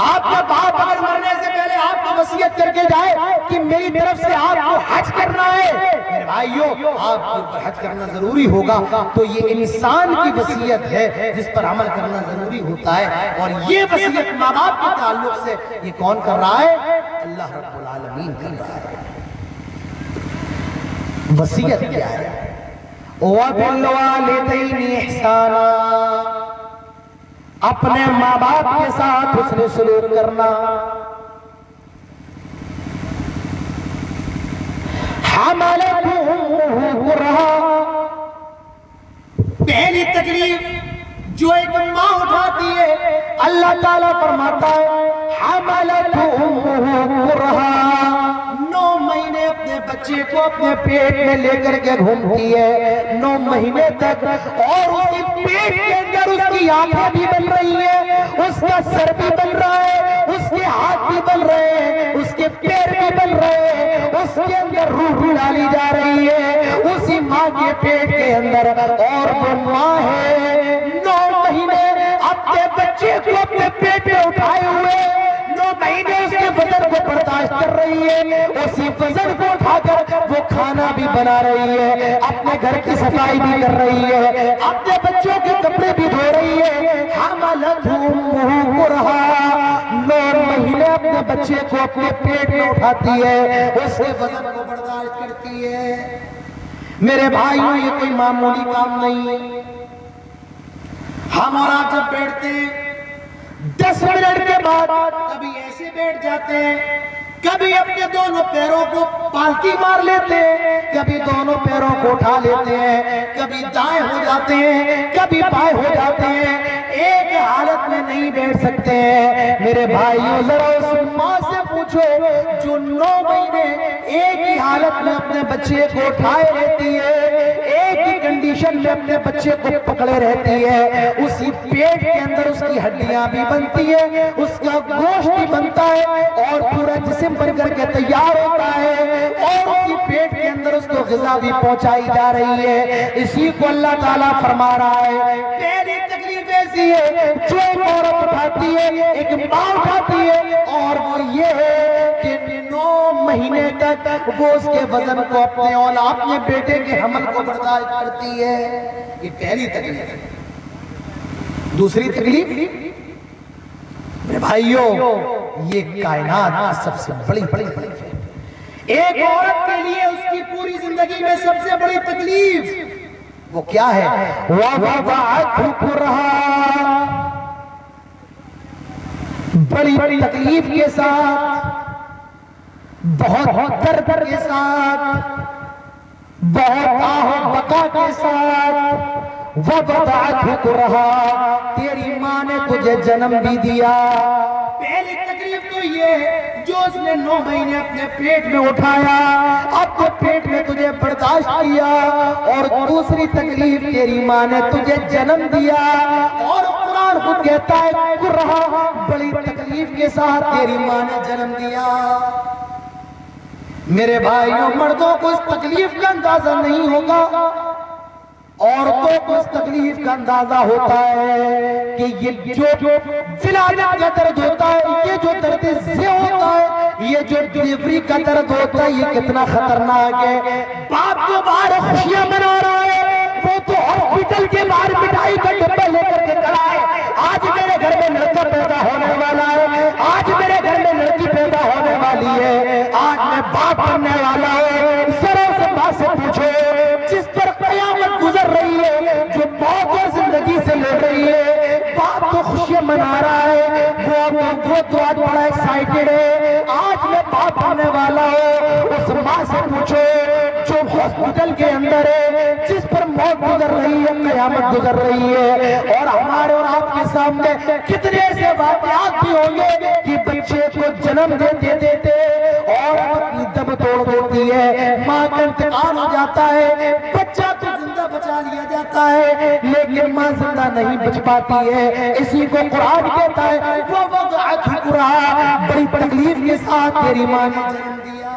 آپ کا باپ اگر مرنے سے پہلے آپ کو وصیت کر کے جائے کہ میری طرف سے آپ کو حج کرنا ہے، میرے بھائیوں آپ کے اوپر حج کرنا ضروری ہوگا، تو یہ انسان کی وصیت ہے جس پر عمل کرنا ضروری ہوتا ہے۔ اور یہ وصیت ماں باپ کے تعلق سے یہ کون کر رہا ہے؟ اللہ رب العالمین کر رہا ہے۔ وصیت کیا ہے؟ وَبِالْوَالِدَيْنِ إِحْسَانًا، اپنے ماں باپ کے ساتھ حسن سلوک کرنا۔ حَمَلَتْهُ أُمُّهُ كُرْهًا، پہلی تکلیف جو ایک ماں اٹھاتی ہے، اللہ تعالیٰ فرماتا ہے حَمَلَتْهُ أُمُّهُ كُرْهًا، 9 مہینے اپنے بچے کو اپنے پیٹ میں لے کر کے گھومتی ہے، 9 مہینے تک، اور اس کے پیٹ کے اندر اس کی آنکھیں بھی بن رہی ہیں، اس کا سر بھی بن رہا ہے، اس کے ہاتھ بھی بن رہے ہیں، اس کے پیر بھی بن رہے ہیں، اس کے اندر روح بھی ڈالی جا رہی ہے اسی ماں کے پیٹ کے اندر، اور وہ ماں ہے 9 مہینے اپنے بچے کو اپنے پیٹ میں اٹھائے ہوئے، 9 مہینے اس کے وزن کو برداشت کر رہی ہے، اسی وزن کو اٹھا کر وہ کھانا بھی بنا رہی ہے، اپنے گھر کی صفائی بھی کر رہی ہے، اپنے بچوں کے کپڑے بھی دھو رہی ہے۔ حَمَلَتْهُ أُمُّهُ كُرْهًا، 9 مہینے اپنے بچے کو اپنے پیٹ میں اٹھاتی ہے، اس کے وزن کو برداشت کرتی ہے۔ میرے بھائیوں، یہ کوئی معمولی کام نہیں ہے۔ ہم اور آپ جب بیٹھتے ہیں 10 منٹ کے بعد کبھی ایسے بیٹھ جاتے ہیں، کبھی اپنے دونوں پیروں کو پالکی مار لیتے ہیں، کبھی دونوں پیروں کو اٹھا لیتے ہیں، کبھی دائیں ہو جاتے ہیں، کبھی بائیں ہو جاتے ہیں، ایک حالت میں نہیں بیٹھ سکتے ہیں۔ میرے بھائیوں، ذرا اس ماں سے پوچھو جو 9 مہینے ایک ہی حالت میں اپنے بچے کو اٹھائے رہتی ہے، ایک ہی کنڈیشن میں اپنے بچے کو پکڑے رہتی ہے، اسی پیٹ کے اندر اس کی ہڈیاں بھی بنتی ہے، اس کا گوشت بھی بنتا ہے، اور پورا جسم بن کر کے تیار ہوتا ہے، اور اسی پیٹ کے اندر اس کو غذا بھی پہنچائی جا رہی ہے۔ اسی کو اللہ تعالیٰ فرما رہا ہے، پہلی تکلیف ایسی ہے جو ایک عورت اٹھاتی ہے، ایک ماں اٹھاتی ہے، اور وہ یہ ہے مہینے تک وہ اس کے وزن کو اپنے اور اپنے بیٹے کے حمل کو برداشت کرتی ہے. یہ پہلی تکلیف ہے. دوسری تکلیف میرے بھائیوں، یہ کائنات کی سب سے بڑی تکلیف ہے. ایک عورت کے لیے اس کی پوری زندگی میں سب سے بڑی تکلیف وہ کیا ہے؟ وَوَضَعَتْهُ كُرْهًا. بڑی تکلیف کے ساتھ، بہت درد کے ساتھ، بہت آہ و بقا کے ساتھ. وَوَضَعَتْهُ كُرْهًا. تیری ماں نے تجھے جنم بھی دیا. پہلی تکلیف تو یہ ہے جو اس نے 9 مہینے اپنے پیٹ میں اٹھایا، اب تو پیٹ میں تجھے برداشت کیا. اور دوسری تکلیف تیری ماں نے تجھے جنم دیا. اور قرآن خود کہتا ہے کرہا، بڑی تکلیف کے ساتھ تیری ماں نے جنم دیا. میرے بھائیوں، مردوں کو اس تکلیف کا اندازہ نہیں ہوگا، عورتوں کو اس تکلیف کا اندازہ ہوتا ہے کہ یہ جو ولادت کا درد ہوتا ہے، یہ جو درد سے ہوتا ہے، یہ جو ڈلیوری کا درد ہوتا ہے، یہ کتنا خطرناک ہے. باپ کو باہر خوشیاں منا رہا ہے، وہ تو ہاسپٹل کے باہر مٹھائی کا ڈبہ لے کر کے کھڑا ہے. آج میرے گھر میں لڑکا پیدا ہونے والا ہے، آج میرے گھر میں لڑکی پیدا ہونے والی ہے، آج میں باپ بننے والا ہوں. ذرا سے بات سے پوچھو، جس پر قیامت گزر رہی ہے، جو موت اور زندگی سے لڑ رہی ہے، باپ تو خوشیاں منا رہا ہے، وہ تو آج بڑا ایکسائٹڈ ہے، آج میں باپ بننے والا ہوں. اس ماں سے پوچھو جو ہاسپٹل کے اندر ہے، جس پر موت گزر رہی ہے، قیامت گزر رہی ہے. اور ہمارے اور آپ کے سامنے کتنے ایسے واقعات بھی ہوں گے کہ بچے کو جنم دیتے دیتے اور اپنی دم توڑ دیتی ہے، ماں کا انتقال ہو جاتا ہے، بچہ تو زندہ بچا لیا جاتا ہے لیکن ماں زندہ نہیں بچ پاتی ہے. اسی کو قرآن کہتا ہے وَوَضَعَتْهُ كُرْهًا. بڑی تکلیف کے ساتھ تیری ماں نے جنم دیا.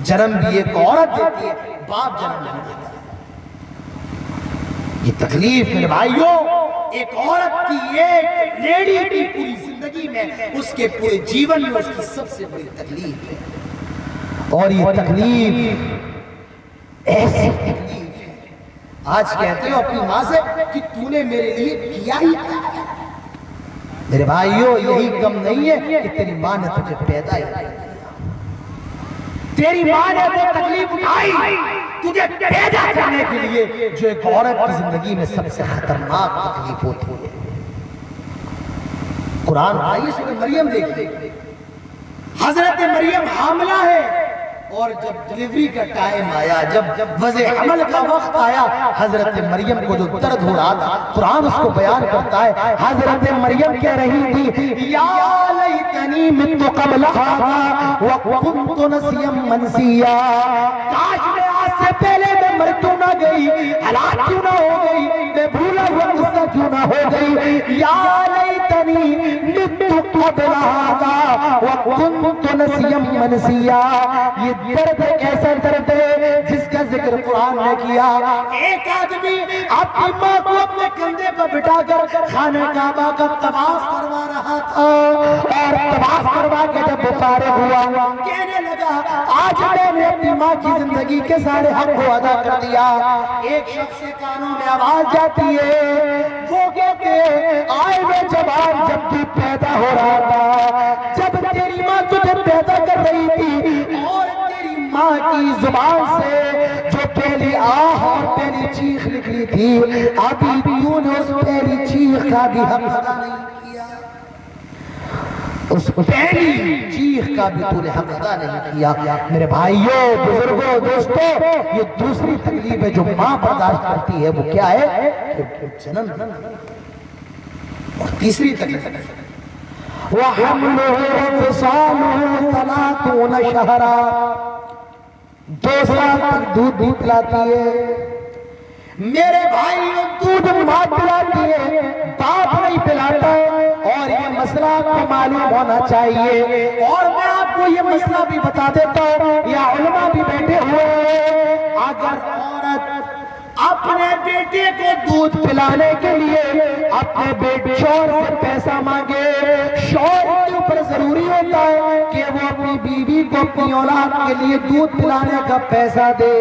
جنم بھی ایک عورت دیتی ہے، باپ جنم نہیں دیتا. یہ تکلیف میرے بھائیوں، ایک عورت کی، ایک لیڈی کی پوری زندگی میں، اس کے پورے جیون میں اس کی سب سے بڑی تکلیف ہے. اور یہ تکلیف ایسی تکلیف ہے، آج کہتے ہو اپنی ماں سے کہ تو نے میرے لیے کیا ہی کیا ہے. میرے بھائیوں، یہی کم نہیں ہے کہ تیری ماں نے تجھے پیدا ہی کیا. تیری ماں نے وہ تکلیف اٹھائی تجھے پیدا کرنے کے لیے جو ایک عورت کی زندگی میں سب سے خطرناک تکلیف ہوتی ہے. قرآن آئیے سورہ مریم دیکھیں. حضرت مریم حاملہ ہے اور جب ڈلیوری کا ٹائم آیا، جب وضع حمل کا وقت آیا، حضرت مریم کو جو درد ہو رہا تھا، قرآن اس کو بیان کرتا ہے. حضرت مریم کہہ رہی تھی یا لیتنی مت قبل ھذا وکنت نسیا منسیا. کاش میں آج سے پہلے میں مر کیوں نہ گئی، ہلاک کیوں نہ ہو گئی، میں بھولا ہوا قصہ کیوں نہ ہو گئی. یا لیتنی مت قبل ھذا وکنت نسیا منسیا. یہ درد ایسا درد ہے جس کا ذکر قرآن نے کیا. ایک آدمی اپنی ماں کو اپنے کندھے پر بٹھا کر خانہ کعبہ کا طواف کروا رہا تھا، اور طواف کروا کے جب وہ فارغ ہوا کہنے لگا آج میں نے اپنی ماں کی زندگی کے سارے حق کو ادا کر دیا. ایک شخص کے کانوں میں آواز جاتی ہے، وہ کہتے آئے میں جوان جب تو پیدا ہو رہا تھا، جب تیری ماں تجھے پیدا کر رہی تھی، اور تیری ماں کی زبان سے جو پہلی آہ اور پہلی چیخ نکلی تھی، ابھی تو نے اس پہلی چیخ کا بھی حق ادا نہیں کیا. اس پہلی چیخ کا بھی تو نے حق ادا نہیں کیا. میرے بھائیوں، بزرگوں، دوستوں، یہ دوسری تکلیف ہے جو ماں برداشت کرتی ہے. وہ کیا ہے؟ جنم. اور تیسری تکلیف وَحَمْلُهُ وَفِصَالُهُ 30 شَهْرًا. 2 سال تک دودھ بھی پلاتی ہے. میرے بھائیوں، دودھ ماں پلاتی ہے، باپ نہیں پلاتا ہے. اور یہ مسئلہ آپ کو معلوم ہونا چاہیے. اور میں آپ کو یہ مسئلہ بھی بتا دیتا ہوں، یا علماء بھی بیٹھے ہوئے، اگر عورت اپنے بیٹے کو دودھ پلانے کے لیے اپنے بیٹے شوہر سے پیسہ مانگے، شوہر کے اوپر ضروری ہوتا ہے کہ وہ اپنی بیوی کو اپنی اولاد کے لیے دودھ پلانے کا پیسہ دے،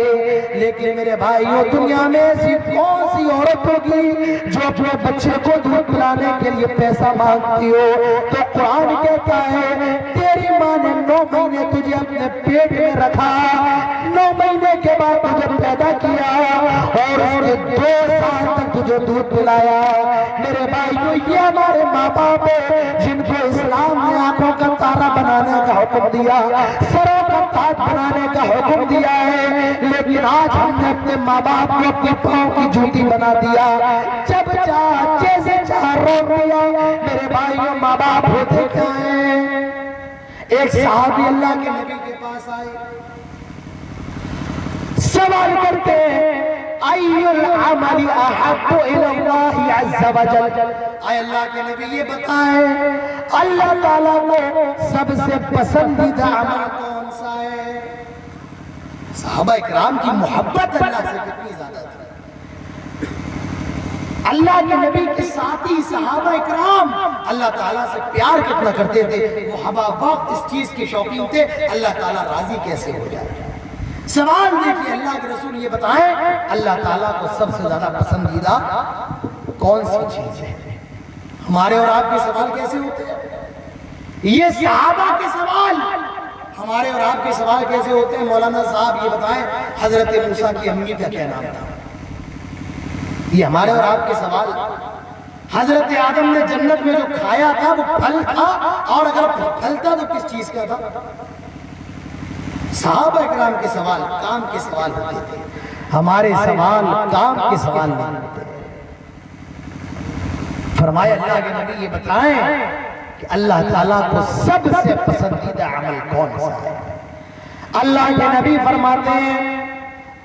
لیکن میرے بھائیوں دنیا میں ایسی کون سی عورت ہوگی جو اپنے بچے کو دودھ پلانے کے لیے پیسہ مانگتی ہو؟ تو قرآن کہتا ہے تیری ماں نے 9 مہینے تجھے اپنے پیٹ میں رکھا، 9 مہینے کے بعد تجھے پیدا کیا اور اس کے 2 سال تک تجھے دودھ پلایا۔ میرے بھائیوں یہ ہمارے ماں باپ ہیں جن کو اسلام نے آنکھوں کا تارا بنانے کا حکم دیا، سروں کا تاج بنانے کا حکم دیا ہے، لیکن آج ہم نے اپنے ماں باپ کو اپنے پاؤں کی جوتی بنا دیا، جب چاہ جیسے چاہ روک دیا۔ میرے بھائیوں ماں باپ ہوتے کیا ہیں؟ ایک صحابی اللہ کے نبی کے پاس آئے، سوال کرتے ایُّ العمل احب الی اللہ عز وجل، اے اللہ کے نبی یہ بتائیں اللہ تعالیٰ کو سب سے پسندیدہ عمل کون سا ہے؟ صحابہ اکرام کی محبت اللہ سے کتنی زیادہ تھی، اللہ کے نبی کے ساتھی صحابہ اکرام اللہ تعالیٰ سے پیار کتنا کرتے تھے، وہ ہوا وقت اس چیز کے شوقین تھے اللہ تعالیٰ راضی کیسے ہو جائے۔ سوال دیکھیے اللہ کے رسول یہ بتائیں اللہ تعالیٰ کو سب سے زیادہ پسندیدہ کون سی چیز ہے؟ ہمارے اور آپ کے سوال کیسے ہوتے ہیں؟ یہ صحابہ کے سوال ہمارے اور آپ کے سوال کیسے ہوتے ہیں؟ مولانا صاحب یہ بتائیں حضرت موسیٰ کی امی کا کیا نام تھا؟ یہ ہمارے اور آپ کے سوال۔ حضرت آدم نے جنت میں جو کھایا تھا وہ پھل تھا، اور اگر پھل تھا تو کس چیز کا تھا؟ صحابہ اکرام کے سوال کام کے سوال ہوتے تھے، ہمارے سوال کام کے سوال نہیں ہوتے۔ فرمایا اللہ کے نبی یہ بتائیں کہ اللہ تعالیٰ کو سب سے پسندیدہ عمل کون سا ہے؟ اللہ کے نبی فرماتے ہیں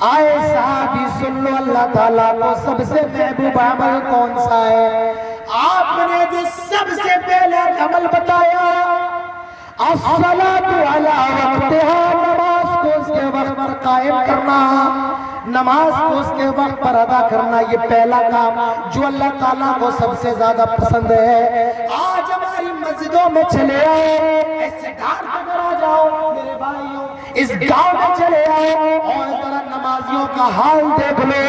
آئے صحابی سن لو اللہ تعالیٰ کو سب سے محبوب عمل کون سا ہے؟ آپ نے جو سب سے پہلا عمل بتایا الصلاۃ علی وقتها، نماز کو اس کے وقت پر قائم کرنا، نماز کو اس کے وقت پر ادا کرنا، یہ پہلا کام جو اللہ تعالیٰ کو سب سے زیادہ پسند ہے۔ آج ہماری مسجدوں میں چلے آؤ، ایسے ڈھار پکڑ آ جاؤ میرے بھائیوں، اس گاؤں میں چلے آؤ اور ذرا نمازیوں کا حال دیکھ لو،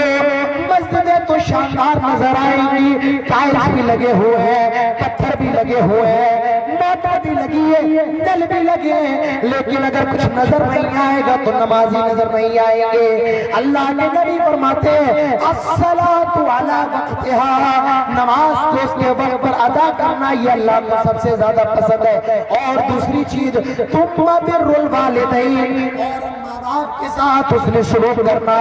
مسجدیں تو شاندار نظر آئیں گی، ٹائلز بھی لگے ہوئے ہیں، پتھر بھی لگے ہوئے ہیں، موٹر بھی لگی ہے، دل بھی لگے ہیں، لیکن اگر کچھ نظر نہیں آئے گا تو نمازی نظر نہیں آئیں گے۔ اللہ کے نبی فرماتے ہیں الصلاۃ علی وقتها، نماز کو اس کے وقت پر ادا کرنا یہ اللہ کو سب سے زیادہ پسند ہے۔ اور دوسری چیز ثم بر الوالدین، اور ماں باپ کے ساتھ اس نے سلوک کرنا،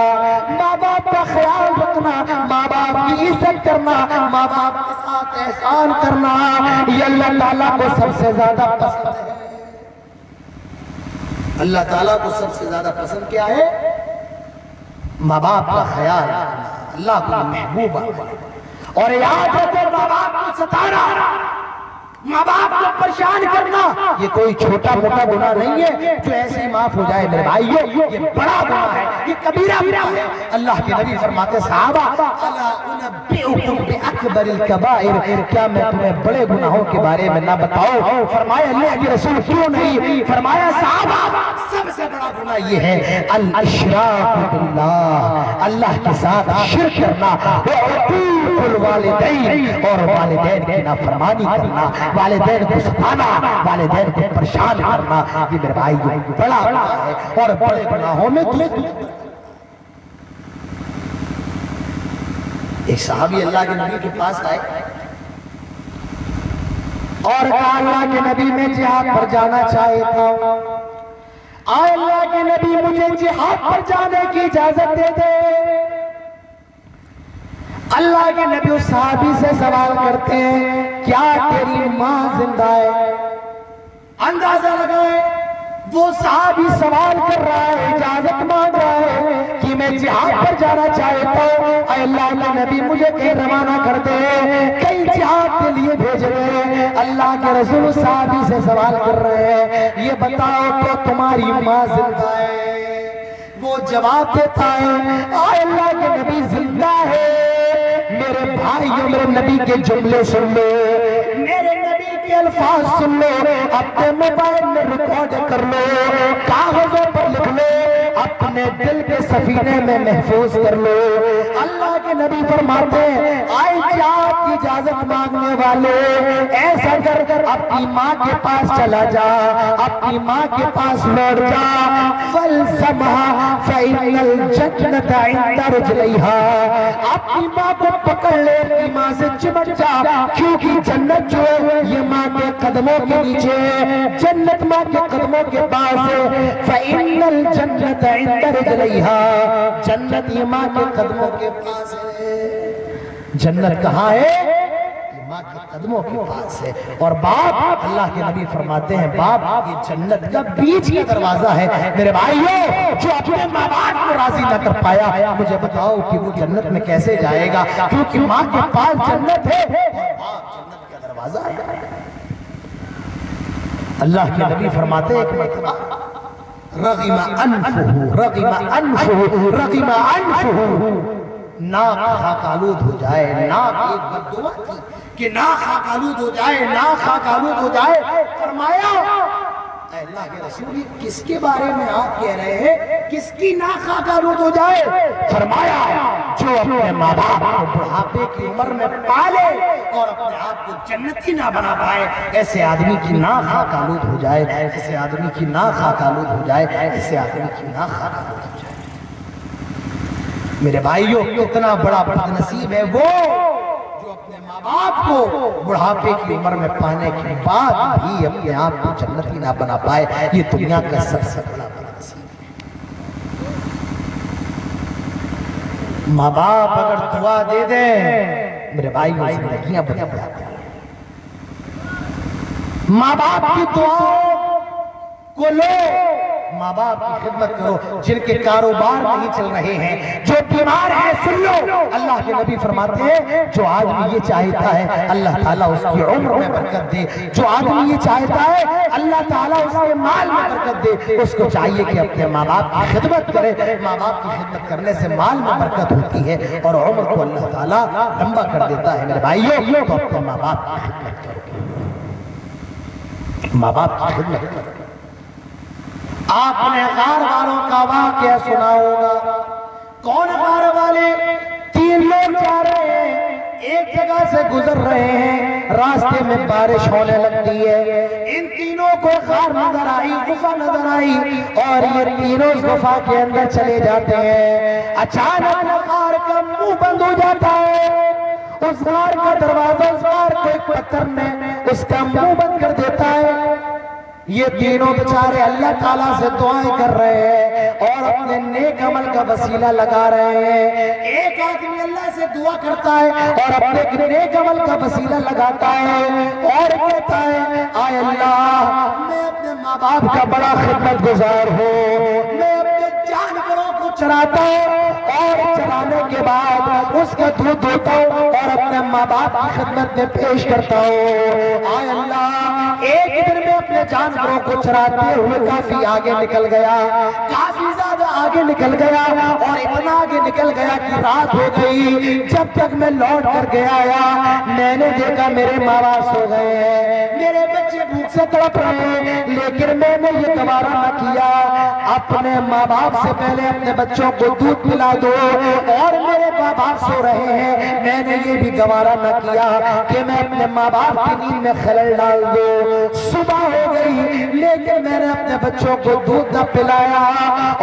ماں باپ کا خیال رکھنا، ماں باپ کی عزت کرنا، ماں باپ کے ساتھ احسان کرنا، یہ اللہ تعالیٰ کو سب سے زیادہ پسند ہے۔ اللہ تعالیٰ کو سب سے زیادہ پسند کیا ہے؟ ماں باپ کا خیال رکھنا، اللہ کو محبوب ہے۔ اور یاد رکھو ماں باپ کو ستانا، ماں باپ کو پریشان کرنا یہ کوئی چھوٹا موٹا گناہ نہیں ہے جو ایسے ہی معاف ہو جائے میرے بھائیو، یہ بڑا گناہ ہے، یہ کبیرہ گناہ ہے۔ اللہ کے نبی فرماتے صحابہ الا انبئکم باکبر الکبائر، کیا میں تمہیں بڑے گناہوں کے بارے میں نہ بتاؤں؟ فرمایا اللہ کے رسول کیوں نہیں؟ فرمایا صحابہ سب سے بڑا گناہ یہ ہے الاشراک باللہ، اللہ کے ساتھ شرک کرنا، وعقوق الوالدین، اور والدین کی نافرمانی کرنا، والدین کو ستانا، والدین کو پریشان کرنا، یہ میرے بھائی بڑا گناہ ہے۔ اور بڑے گناہوں میں ایک صحابی اللہ کے نبی کے پاس آئے اور کہا اللہ کے نبی میں جہاد پر جانا چاہتا ہوں، آئے اللہ کے نبی مجھے جہاد پر جانے کی اجازت دے دے۔ اللہ کے نبی اس صحابی سے سوال کرتے ہیں کیا تیری ماں زندہ ہے؟ اندازہ لگائے وہ صحابی سوال کر رہا ہے، اجازت مانگ رہا ہے کہ میں جہاد پر جانا چاہتا ہوں، اے اللہ کے نبی مجھے کہیں روانہ کر دے، کہیں جہاد کے لیے بھیج رہے۔ اللہ کے رسول صحابی سے سوال کر رہے ہیں یہ بتاؤ کہ تمہاری ماں زندہ ہے؟ وہ جواب دیتا ہے اے اللہ کے نبی زندہ ہے۔ میرے بھائیوں میرے نبی کے جملے سن لو، میرے نبی کے الفاظ سن لو، اپنے موبائل میں ریکارڈ کر لو، کاغذوں پر لکھ لو، اپنے دل کے سفینے میں محفوظ کر لو۔ اللہ کے نبی فرماتے ہیں آئے کیا آپ کی اجازت مانگنے والے، ایسا کر اپنی ماں کے پاس چلا جا، اپنی ماں کے پاس لوٹ جا، فَالْزَمْهَا فَإِنَّ الْجَنَّةَ عِنْدَ رِجْلَيْهَا، اپنی ماں کو پکڑ لے، اپنی ماں سے چمٹ جا، کیونکہ جنت جو ہے یہ ماں کے قدموں کے نیچے ہے، جنت ماں کے قدموں کے پاس ہے۔ فَإِنَّ الْجَنَّةَ عِنْدَ رِجْلَيْهَا، جنت یہ ماں کے قدموں کے پاس ہے۔ جنت کہاں ہے؟ ماں کے قدموں کے پاس ہے۔ اور باپ، اللہ کے نبی فرماتے ہیں باپ یہ جنت کا بیچ کا دروازہ ہے۔ میرے بھائیو، جو اپنے ماں باپ کو راضی نہ کر پایا، مجھے بتاؤ کہ وہ جنت میں کیسے جائے گا؟ کیونکہ ماں کے پاس جنت ہے اور باپ جنت کا دروازہ ہے۔ اللہ کے نبی فرماتے ہیں ایک مرتبہ رغم انفہ، رغم انفہ، رغم انفہ، ناک خاک آلود ہو جائے۔ ناک ایک بددعا تھی کہ ناک خاک آلود ہو جائے، ناک خاک آلود ہو جائے۔ فرمایا اے اللہ کے رسول کس کے بارے میں آپ کہہ رہے ہیں؟ کس کی ناک خاک آلود ہو جائے؟ فرمایا جو اپنے ماں باپ کو بڑھاپے کی عمر میں پالے اور اپنے آپ کو جنتی نہ بنا پائے، ایسے آدمی کی ناک خاک آلود ہو جائے، ایسے آدمی کی ناک خاک آلود ہو جائے، ایسے آدمی کی ناک خاک آلود ہو جائے۔ میرے بھائیوں، کتنا بڑا بدنصیب ہے وہ جو اپنے ماں باپ کو بڑھاپے کی عمر میں پانے کے بعد بھی اپنے آپ کو جنتی نہ بنا پائے۔ یہ دنیا کا سب سے بڑا بدنصیب ہے۔ ماں باپ اگر دعا دے دیں میرے بھائیوں، زندگیاں بدل جاتی ہیں۔ ماں باپ کی دعاؤں کو لو، ماں باپ کی خدمت کرو۔ جن کے کاروبار نہیں چل رہے ہیں، جو بیمار ہیں، سن لو، اللہ کے نبی فرماتے ہیں جو آدمی یہ چاہتا ہے اللہ تعالیٰ اس کی عمر میں برکت دے، جو آدمی یہ چاہتا ہے اللہ تعالیٰ اس کے مال میں برکت دے، اس کو چاہیے کہ اپنے ماں باپ کی خدمت کرے۔ ماں باپ کی خدمت کرنے سے مال میں برکت ہوتی ہے اور عمر کو اللہ تعالیٰ لمبا کر دیتا ہے۔ میرے بھائیوں، تو اپنے ماں باپ کی خدمت کرو، ماں باپ کی خدمت کرو۔ آپ نے غار والوں کا واقعہ سنا ہوگا۔ کون غار والے؟ تین لوگ جا رہے ہیں، ایک جگہ سے گزر رہے ہیں، راستے میں بارش ہونے لگتی ہے۔ ان تینوں کو غار نظر آئی، غفا نظر آئی، اور یہ تینوں اس غفا کے اندر چلے جاتے ہیں۔ اچانک غار کا منہ بند ہو جاتا ہے، اس غار کا دروازہ، اس غار کو ایک پتھر نے اس کا منہ بند کر دیتا ہے۔ یہ تینوں بیچارے اللہ تعالیٰ سے دعائیں کر رہے ہیں اور اپنے نیک عمل کا وسیلہ لگا رہے ہیں۔ ایک آدمی اللہ سے دعا کرتا ہے اور اپنے نیک عمل کا وسیلہ لگاتا ہے اور کہتا ہے آئے اللہ، میں اپنے ماں باپ کا بڑا خدمت گزار ہوں، میں اپنے جانوروں کو چراتا ہوں اور چرانے کے بعد اس کا دودھ دھوتا ہوں اور اپنے ماں باپ کی خدمت میں پیش کرتا ہوں۔ آئے اللہ، ایک دن میں اپنے جانوروں کو چراتے ہوئے کافی آگے نکل گیا، کافی زیادہ آگے نکل گیا اور اتنا آگے نکل گیا کہ رات ہو گئی۔ جب تک میں لوٹ کر گیا میں نے دیکھا میرے ماں باپ سو گئے ہیں، میرے بچے بھوک سے تڑپ رہے ہیں، لیکن میں نے یہ گوارا نہ کیا اپنے ماں باپ سے پہلے اپنے بچوں کو دودھ پلا دو، اور میرے ماں باپ سو رہے ہیں، میں نے یہ بھی گوارا نہ کیا کہ میں اپنے ماں باپ کی نیند میں خلل ڈال دوں۔ صبح ہو گئی لیکن میں نے اپنے بچوں کو دودھ نہ پلایا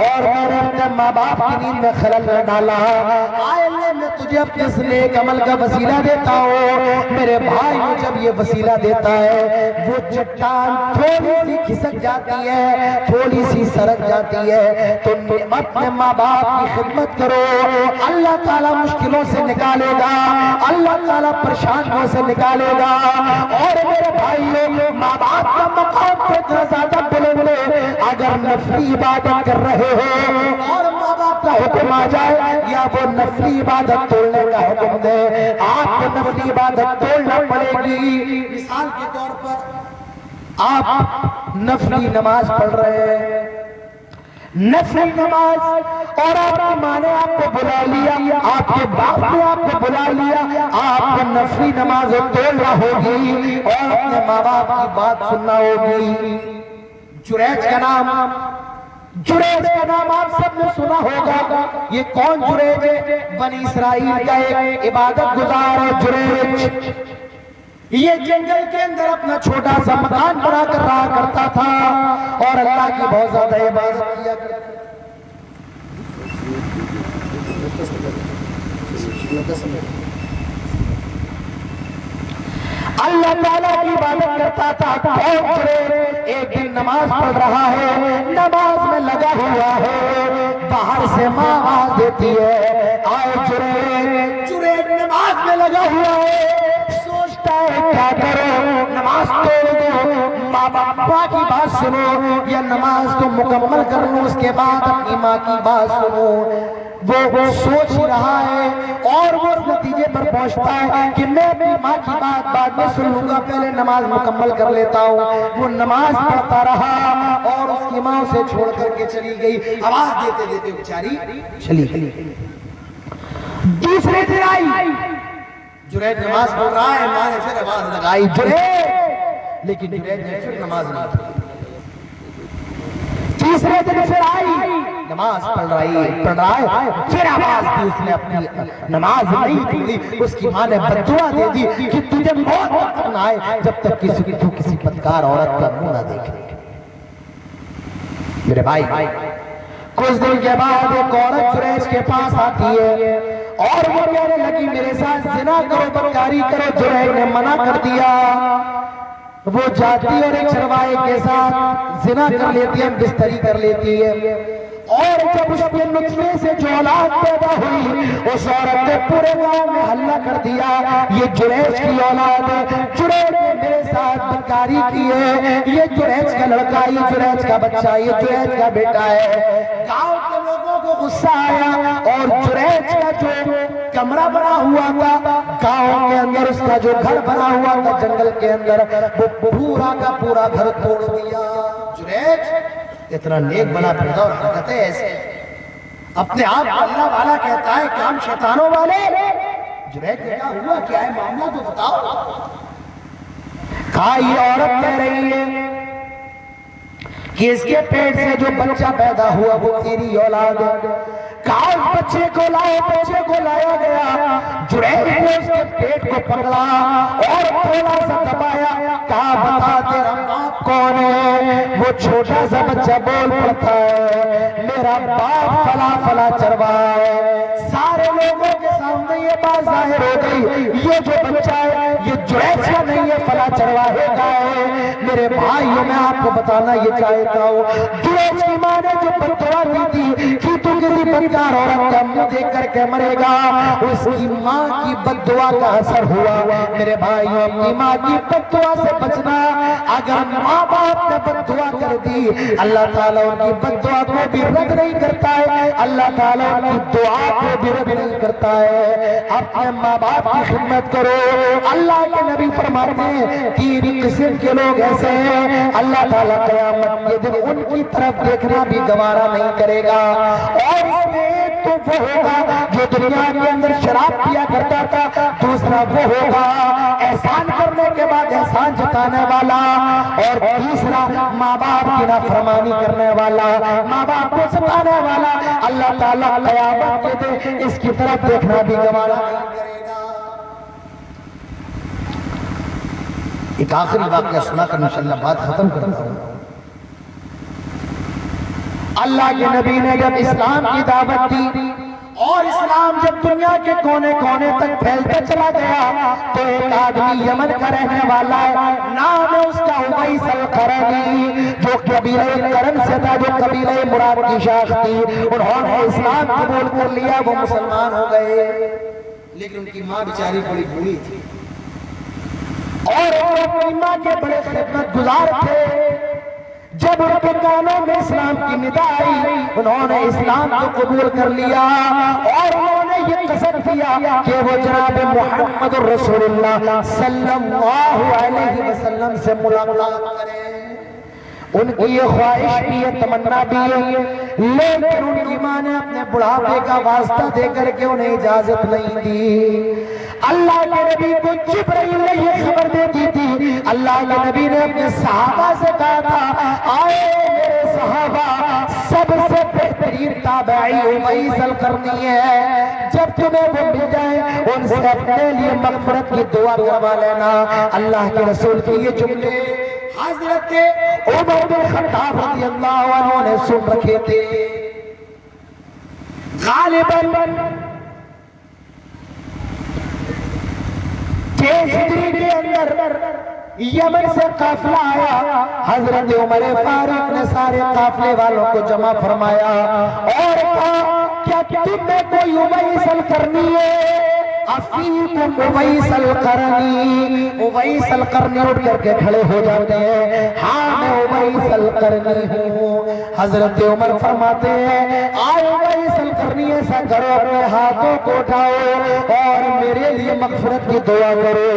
اور میں نے اپنے ماں باپ کی نیند میں خلل نہ ڈالا۔ آئے اللہ، میں تجھے اپنے اس نیک عمل کا وسیلہ دیتا ہوں۔ میرے بھائی جب یہ وسیلہ دیتا ہے وہ چٹان تھوڑی سی کھسک جاتی ہے، تھوڑی سی سرک جاتی ہے، تو اپنے ماں باپ کی خدمت کرو، اللہ تعالیٰ مشکلوں سے نکالے گا، اللہ تعالیٰ پریشانیوں سے نکالے گا۔ اور میرے بھائیوں، ماں باپ کا مقام پہ اتنا زیادہ بلند ہے، اگر نفلی عبادت کر رہے ہو اور ماں باپ کا حکم آ جائے یا وہ نفلی عبادت توڑنے کا حکم دے، آپ کو نفلی عبادت توڑنا پڑے گی۔ مثال کے طور پر آپ نفلی نماز پڑھ رہے ہیں، نفل نماز، اور آپ کی ماں نے آپ کو بلا لیا، آپ کے باپ نے آپ کو بلا لیا، آپ کو نفلی نماز توڑنا ہوگی اور اپنے ماں باپ کی بات سننا ہوگی۔ جریج کا نام آپ سب نے سنا ہوگا۔ یہ کون جریج ہے؟ بنی اسرائیل کا ایک عبادت گزار ہے جریج۔ یہ جنگل کے اندر اپنا چھوٹا سا مکان بنا کر رہا کرتا تھا اور اللہ کی بہت زیادہ عبادت کیا کرتا تھا۔ اللہ تعالیٰ کی عبادت کرتا تھا۔ ایک دن نماز پڑھ رہا ہے، نماز میں لگا ہوا ہے، باہر سے ماں آواز دیتی ہے، آئے جریج نماز میں لگا ہوا ہے، سوچتا ہے کیا کرو، نماز توڑ دو، ماں باپ کی بات سنو یا نماز کو مکمل کر لوں اس کے بعد اپنی ماں کی بات سنو۔ وہ سوچ رہا ہے اور وہ نتیجے پر پہنچتا ہے کہ میں اپنی ماں کی بات بعد میں سن لوں گا، پہلے نماز مکمل کر لیتا ہوں۔ وہ نماز پڑھتا رہا اور اس کی ماں اسے چھوڑ کر کے چلی گئی، آواز دیتے دیتے بیچاری چلی گئی۔ دوسرے دن آئی، جریج نماز پڑھ رہا ہے، ماں نے پھر آواز لگائی جریج، لیکن جریج نے پھر نماز نہیں پڑھی۔ تیسرے دن پھر آئی، نماز پڑھ رہا ہے، پھر آواز دی، اس نے اپنی نماز نہیں پڑھی۔ اس کی ماں نے بددعا دے دی کہ تجھے موت تک نہ آئے جب تک کسی بدکار عورت کا منہ نہ دیکھے۔ میرے بھائی، کچھ دن کے بعد ایک عورت جریج کے پاس آتی ہے اور وہ کہنے لگی میرے ساتھ زنا کرو، بدکاری کرو۔ جریج نے منع کر دیا۔ وہ جاتی اور ایک چرواہے کے ساتھ زنا کر لیتی ہے، بستری کر لیتی ہے، اور جب اس کے نطفے سے جو اولاد پیدا ہوئی اس عورت نے پورے گاؤں میں حلہ کر دیا یہ جریج کی اولاد ہے، جریج نے میرے ساتھ بدکاری کی ہے، یہ جریج کا لڑکا، یہ جریج کا بچہ، یہ جریج کا بیٹا ہے۔ گاؤں کے لوگوں کو غصہ آیا اور جریج کا جو کمرہ بنا ہوا تھا گاؤں کے اندر، اس کا جو گھر بنا ہوا تھا جنگل کے اندر، وہ پورا کا پورا گھر توڑ دیا۔ جریج اتنا نیک بنا پھرتا اور حرکتیں ایسے، اپنے آپ کو اللہ والا کہتا ہے، کام شیطانوں والے۔ جریج کیا ہوا، کیا ہے معاملہ تو بتاؤ۔ کہا یہ عورت کہہ رہی ہے کہ اس کے پیٹ سے جو بچہ پیدا ہوا وہ تیری اولاد ہے۔ کہا اس بچے کو لاؤ، بچے کو لایا گیا، جریج نے اس کے پیٹ کو پکڑا اور تھوڑا سا دبایا، کہا بتا تیرا باپ کون ہے؟ وہ چھوٹا سا بچہ بول پڑتا ہے میرا باپ فلا فلا چرواہا ہے۔ سارے لوگوں کے سامنے یہ بات ظاہر ہو گئی، یہ جو بچہ ہے یہ جریج کا نہیں ہے، فلا چرواہے کا ہے۔ میرے بھائیوں میں آپ کو بتانا یہ چاہتا ہوں، جریج کی ماں نے جو بددعا دی تھی کہ تو کسی بدکار عورت کا منہ دیکھ کر کے مرے گا، اس کی ماں کی بددعا کا اثر ہوا۔ میرے بھائیوں، اپنی ماں کی بددعا سے بچنا، اگر ماں باپ نے بددعا کر دی اللہ تعالیٰ ان کی بددعا کو بھی رد نہیں کرتا ہے، اللہ تعالیٰ ان کی دعا کو بھی رد نہیں کرتا ہے۔ اپنے ماں باپ کی خدمت کرو۔ اللہ کے نبی فرماتے ہیں تین قسم کے لوگ ایسے ہیں اللہ تعالیٰ قیامت کے دن ان کی طرف دیکھنا بھی گوارا نہیں کرے گا، اور اس میں ایک تو وہ ہوگا جو دنیا کے اندر شراب پیا کرتا تھا، دوسرا وہ ہوگا احسان کرنے کے بعد احسان جتانے والا، اور تیسرا ماں باپ کی نافرمانی کرنے والا، ماں باپ کو ستانے والا۔ اللہ تعالیٰ قیامت کے دن اس کی طرف دیکھنا بھی گوارا نہیں کرے گا۔ ایک آخری واقعہ سنا کر انشاءاللہ بات ختم کرتا ہوں۔ اللہ کے نبی نے جب اسلام کی دعوت دی اور اسلام جب دنیا کے کونے کونے تک پھیلتا چلا گیا تو ایک آدمی یمن کا رہنے والا ہے، نام ہے اس کا اویس القرنی، جو قبیلہ کرن سے تھا، جو قبیلہ مراد کی شاخ تھی۔ انہوں نے اسلام قبول کر لیا، وہ مسلمان ہو گئے، لیکن ان کی ماں بیچاری بڑی بوڑھی تھی اور اپنی ماں کے بڑے خدمت گزار تھے۔ جب ان کے کانوں میں اسلام کی ندا آئی انہوں نے اسلام کو قبول کر لیا اور انہوں نے یہ قسم کیا کہ وہ جناب محمد رسول اللہ صلی اللہ علیہ وسلم سے ملاقات کریں۔ ان کی یہ خواہش بھی ہے، تمنا بھی ہے، لیکن ان کی ماں نے اپنے بڑھاپے کا واسطہ دے کر کے انہیں اجازت نہیں دی۔ اللہ کے نبی کو جبرائیل نے یہ خبر دے دی تھی، اللہ کے نبی نے اپنے صحابہ سے کہا تھا، آئے میرے صحابہ، سب سے بہترین تابعی اویس القرنی ہے، جب تمہیں وہ مل جائے ان سے اپنے لیے مغفرت کی دعا کروا لینا۔ اللہ کے رسول کے یہ جملے حضرت عمر بن خطاب رضی اللہ عنہ نے سن رکھے تھے۔ غالباً 6 ہجری کے اندر یمن سے قافلہ آیا، حضرت عمر فاروق نے سارے قافلے والوں کو جمع فرمایا اور کہا کیا تم میں کوئی اویس القرنی ہے؟ افیکم اویس القرنی۔ اویس القرنی اٹھ کر کے کھڑے ہو جاتے ہیں، ہاں میں اویس القرنی ہوں۔ حضرت عمر فرماتے ہیں، آئے اویس القرنی ایسا کرو، اپنے ہاتھوں کو اٹھاؤ اور میرے لیے مغفرت کی دعا کرو۔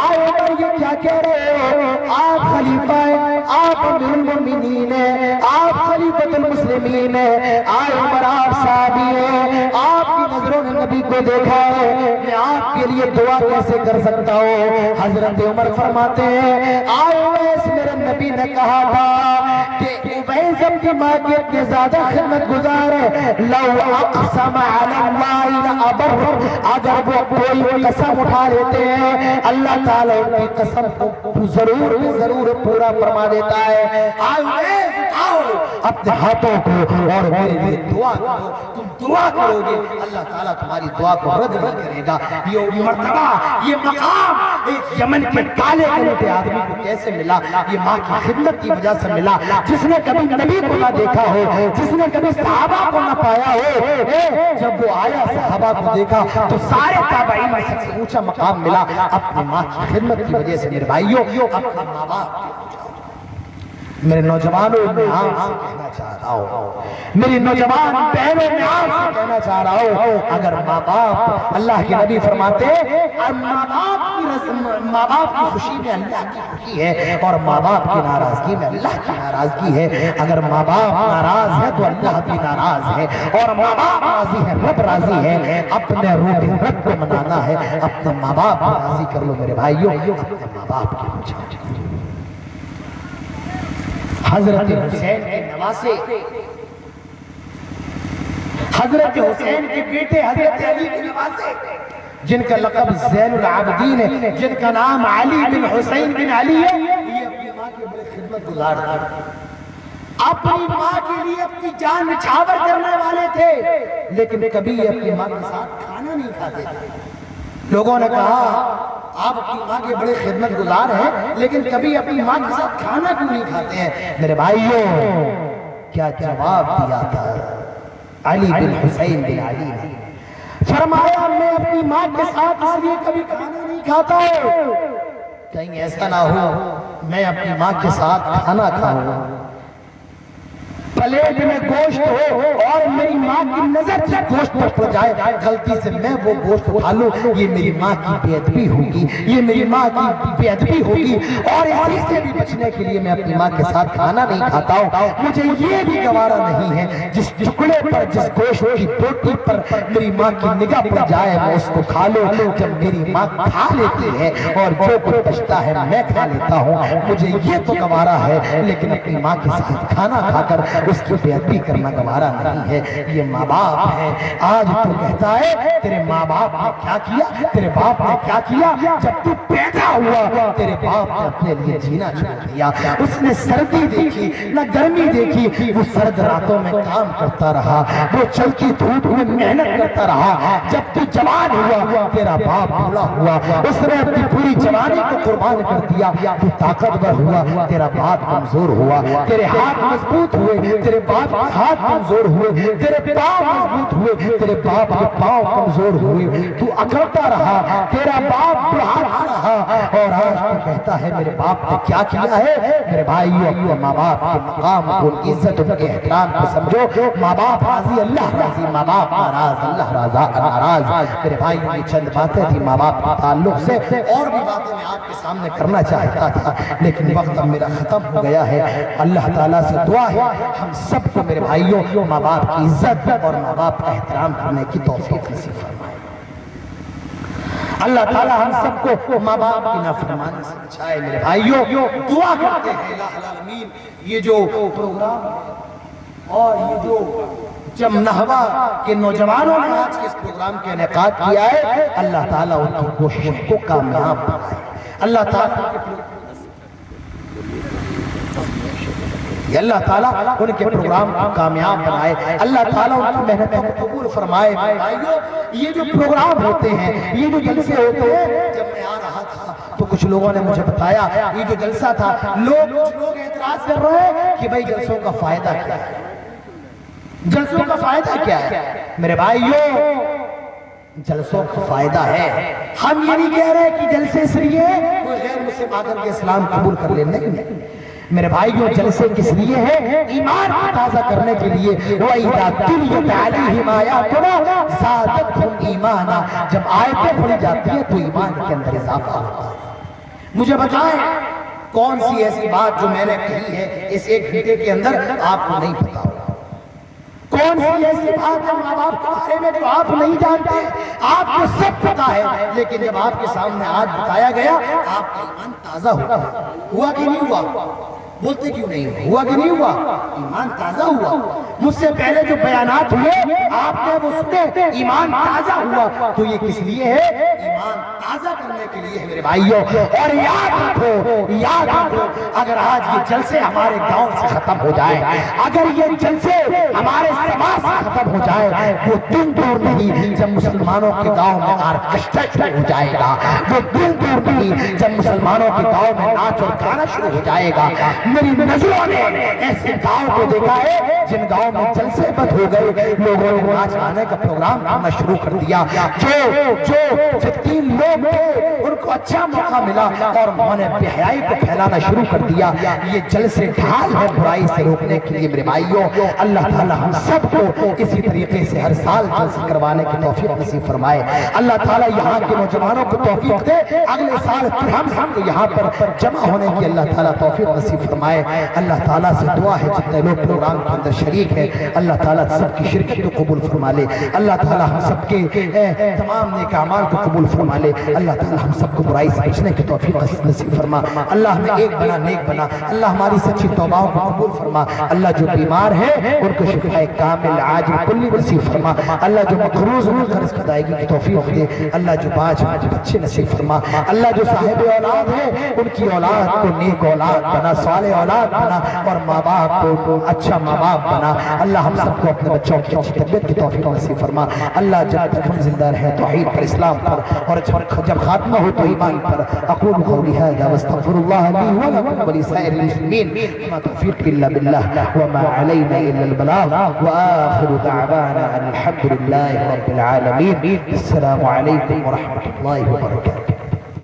آئے عمر یہ کیا کہہ رہے ہو؟ آپ خلیفہ ہیں، آپ امیر المومنین ہیں، آپ خلیفۃ المسلمین ہیں، آئے عمر آپ صحابی ہیں، آپ کی نظروں نے نبی کو دیکھا ہے، میں آپ کے لیے دعا کیسے کر سکتا ہوں؟ حضرت عمر فرماتے ہیں، آئے اویس میرے نبی نے کہا تھا کہ اویس اپنی ماں کی اتنے زیادہ خدمت گزار ہے، لو اقسم علی اللہ لابر، اگر وہ کوئی قسم اٹھا لیتے ہیں اللہ تعالیٰ ان کی قسم کو ضرور پورا فرما دیتا ہے۔ آئے اویس اٹھاؤ اپنے ہاتھوں کو اور میرے لیے دعا کرو، تم دعا کرو گے اللہ تعالیٰ تمہاری دعا کو رد نہیں کرے گا۔ یہ مرتبہ، یہ مقام ایک یمن کے کالے کلوٹے آدمی کو کیسے ملا؟ یہ ماں کی خدمت کی وجہ سے ملا، جس نے کبھی نبی کو نہ دیکھا ہو، جس نے کبھی صحابہ کو نہ پایا ہو، جب وہ آیا صحابہ کو دیکھا تو سارے تابعین میں سب سے اونچا مقام ملا اپنی ماں کی خدمت کی وجہ سے۔ میرے بھائیوں، اپنے ماں باپ کے میرے نوجوانوں میں آپ سے کہنا چاہ رہا ہوں، میری نوجوان بہنوں میں آپ سے کہنا چاہ رہا ہوں، اگر ماں باپ، اللہ کے نبی فرماتے ماں باپ کی خوشی میں اللہ کی خوشی ہے اور ماں باپ کی ناراضگی میں اللہ کی ناراضگی ہے۔ اگر ماں باپ ناراض ہے تو اللہ بھی ناراض ہے، اور ماں باپ راضی ہے رب راضی ہے۔ اپنے روح رب کو منانا ہے، اپنے ماں باپ کو راضی کر لو میرے بھائیوں، اپنے ماں باپ کی خوشی۔ حضرت حسین کے نواسے، حضرت حسین کے بیٹے حضرت علی کے نواسے، جن کا لقب زین العابدین ہے، جن کا نام علی بن حسین بن علی ہے، یہ اپنی ماں کے بڑے خدمت گزار تھے، اپنی ماں کے لیے اپنی جان نچھاور کرنے والے تھے، لیکن کبھی یہ اپنی ماں کے ساتھ کھانا نہیں کھاتے تھے۔ لوگوں نے کہا آپ اپنی ماں کے بڑے خدمت گزار ہیں لیکن کبھی اپنی ماں کے ساتھ کھانا کیوں نہیں کھاتے ہیں؟ میرے بھائیوں، کیا جواب دیا تھا علی بن حسین بن علی نے؟ فرمایا میں اپنی ماں کے ساتھ اس لیے کبھی کھانا نہیں کھاتا ہوں کہیں ایسا نہ ہو میں اپنی ماں کے ساتھ کھانا کھاؤں، پلیٹ میں گوشت ہو اور میری ماں کی نظر سے گوشت پر پڑ جائے، غلطی سے میں وہ گوشت کھا لوں، یہ میری ماں کی بے ادبی ہوگی، یہ میری ماں کی بے ادبی ہوگی، اور اسی سے بھی بچنے کے لیے میں اپنی ماں کے ساتھ کھانا نہیں کھاتا ہوں۔ مجھے یہ بھی گوارا نہیں ہے جس ٹکڑے پر، جس گوشت کی بوٹی پر میری ماں کی نگاہ پڑ جائے میں اس کو کھا لوں۔ جب میری ماں کھا لیتی ہے اور جو کچھ بچتا ہے میں کھا لیتا ہوں، مجھے یہ تو گوارا ہے، لیکن اپنی ماں کے ساتھ کھانا کھا کر اس کی بے ادبی کرنا گوارا نہیں ہے۔ یہ ماں باپ ہے۔ آج تو کہتا ہے تیرے ماں باپ نے کیا کیا، تیرے باپ نے کیا کیا؟ جب تو پیدا ہوا تیرے باپ نے اپنے لیے جینا چھوڑ دیا، اس نے سردی دیکھی نہ گرمی دیکھی، وہ سرد راتوں میں کام کرتا رہا، وہ چلتی دھوپ میں محنت کرتا رہا۔ جب تو جوان ہوا تیرا باپ بوڑھا ہوا، اس نے اپنی پوری جوانی کو قربان کر دیا، تو طاقتور ہوا تیرا باپ کمزور ہوا، تیرے ہاتھ مضبوط ہوئے تیرے باپ کے ہاتھ کمزور ہوئے، تیرے پاؤں مضبوط ہوئے، تیرے باپ کے پاؤں کمزور ہوئے، تو اکڑتا رہا، تیرا باپ بڑھاتا رہا، اور آج تو کہتا ہے میرے باپ نے کیا کیا ہے؟ میرے بھائیو اپنے ماں باپ کے مقام کو، ان کی عزت، ان کے احترام کو سمجھو۔ ماں باپ راضی اللہ راضی، ماں باپ ناراض اللہ ناراض۔ میرے بھائی یہ چند باتیں تھی ماں باپ کے تعلق سے، اور بھی باتیں میں آپ کے سامنے کرنا چاہتا تھا، لیکن وقت اب میرا ختم ہو گیا ہے۔ اللہ تعالیٰ سے دعا ہے ہم سب کو میرے بھائیوں ماں باپ کی عزت اور ماں باپ کا احترام کرنے کی توفیق نصیب فرمائے۔ اللہ تعالیٰ ہم سب کو ماں باپ کی نافرمانی سے بچائے۔ میرے بھائیوں دعا کرتے ہیں الہ العالمین، یہ جو پروگرام اور یہ جو جم نحوہ کے نوجوانوں نے آج کے اس پروگرام کے انعقاد کیا ہے، اللہ تعالیٰ ان کی کوشش کو کامیاب بنائے۔ اللہ تعالیٰ اللہ تعالیٰ ان کے پروگرام کو کامیاب بنائے، اللہ تعالیٰ ان کی محنتوں کو قبول فرمائے۔ بھائیو یہ جو پروگرام ہوتے ہیں، یہ جو جلسے ہوتے ہیں، جب میں آ رہا تھا تو کچھ لوگوں نے مجھے بتایا یہ جو جلسہ تھا، کچھ لوگ اعتراض کر رہے ہیں کہ بھائی جلسوں کا فائدہ کیا ہے، جلسوں کا فائدہ کیا ہے؟ میرے بھائیو جلسوں کا فائدہ ہے، ہم یہ نہیں کہہ رہے کہ جلسے سے یہ کوئی غیر مسلم آ کر کے اسلام قبول کر لے، نہیں۔ میرے بھائیو جلسے کس لیے ہیں؟ ایمان کو تازہ کرنے کے لیے۔ وَإِذَا تُلِيَتْ عَلَيْهِمْ آيَاتُنَا زَادَتْهُمْ ایمانا، جب آیتیں پڑھی جاتی ہیں تو ایمان کے اندر اضافہ ہوتا ہے۔ مجھے بتائیں کون سی ایسی بات جو میں نے کہی ہے اس ایک گھنٹے کے اندر آپ کو نہیں پتا ہوگا؟ کون سی ایسی بات ہے ماں باپ کے بارے میں جو آپ نہیں جانتے؟ آپ کو سب پتا ہے، لیکن جب آپ کے سامنے آج بتایا گیا آپ کا ایمان تازہ ہوا کہ نہیں ہوا؟ بولتے کیوں نہیں؟ ہوا کہ نہیں ہوا؟ ایمان تازہ ہوا۔ مجھ سے پہلے جو بیانات ہوئے آپ نے وہ سنے، ایمان تازہ ہوا۔ تو یہ کس لیے ہے؟ ایمان تازہ کرنے کے لیے ہے میرے بھائیوں۔ اور یاد رکھو اگر آج یہ جلسے ہمارے گاؤں سے ختم ہو جائے، اگر یہ جلسے ہمارے سماج سے ختم ہو جائے، وہ دن دور نہیں جب مسلمانوں کے گاؤں میں آرکسٹرا شروع ہو جائے گا، وہ دن دور نہیں جب مسلمانوں کے گاؤں میں ناچ اور گانا شروع ہو جائے گا۔ میری نظروں نے ایسے گاؤں کو دیکھا ہے جن گاؤں میں جلسے بند ہو گئے، لوگوں نے ناچ گانے کا پروگرام کرنا شروع کر دیا۔ جو 3 لوگ تھے ان کو اچھا موقع ملا اور انہوں نے بے حیائی کو پھیلانا شروع کر دیا۔ یہ جلسے ڈھال ہے برائی سے روکنے کے لیے۔ میرے بھائیوں اللہ تعالیٰ ہم سب کو اسی طریقے سے ہر سال جلسے کروانے کی توفیق نصیب فرمائے۔ اللہ تعالیٰ یہاں کے نوجوانوں کو توفیق دے، اگلے سال پھر ہم سب کو یہاں پر جمع ہونے کی اللہ تعالیٰ توفیق نصیب فرمائے۔ اللہ تعالیٰ سے دعا ہے جتنے لوگ پروگرام کے اندر شریک ہیں اللہ تعالیٰ سب کی شرکت کو قبول فرما لے۔ اللہ تعالیٰ ہم سب کے تمام نیک اعمال کو قبول فرما لے۔ اللہ تعالیٰ ہم سب کو برائی سے بچنے کی توفیق نصیب فرما۔ اللہ ہمیں ایک بنا نیک بنا۔ اللہ ہماری سچی توباؤں کو قبول فرما۔ اللہ جو بیمار ہیں ان کو شفاء کامل عاجل کلی نصیب فرما۔ اللہ جو مقروض ہو کر رزق ادائیگی کی توفیق دے۔ اللہ جو باج بچے نصیب فرما۔ اللہ جو صاحب اولاد ہیں ان کی اولاد کو نیک اولاد بنا، صالح اولاد بنا، اور ماں باپ کو اچھا ماں باپ بنا۔ اللہ ہم سب کو اپنے بچوں کی اچھی تربیت کی توفیق نصیب فرما۔ اللہ جب تک ہم زندہ رہیں توحید پر، اسلام پر، اور جب خاتمہ ہو تو ایمان پر۔ اقول قولی ھذا واستغفر اللہ لی ولکم ولسائر المسلمین، وما توفیق الا باللہ وما علینا الا البلاغ، وآخر دعوانا ان الحمد للہ رب العالمین۔ السلام علیکم ورحمۃ اللہ وبرکاتہ۔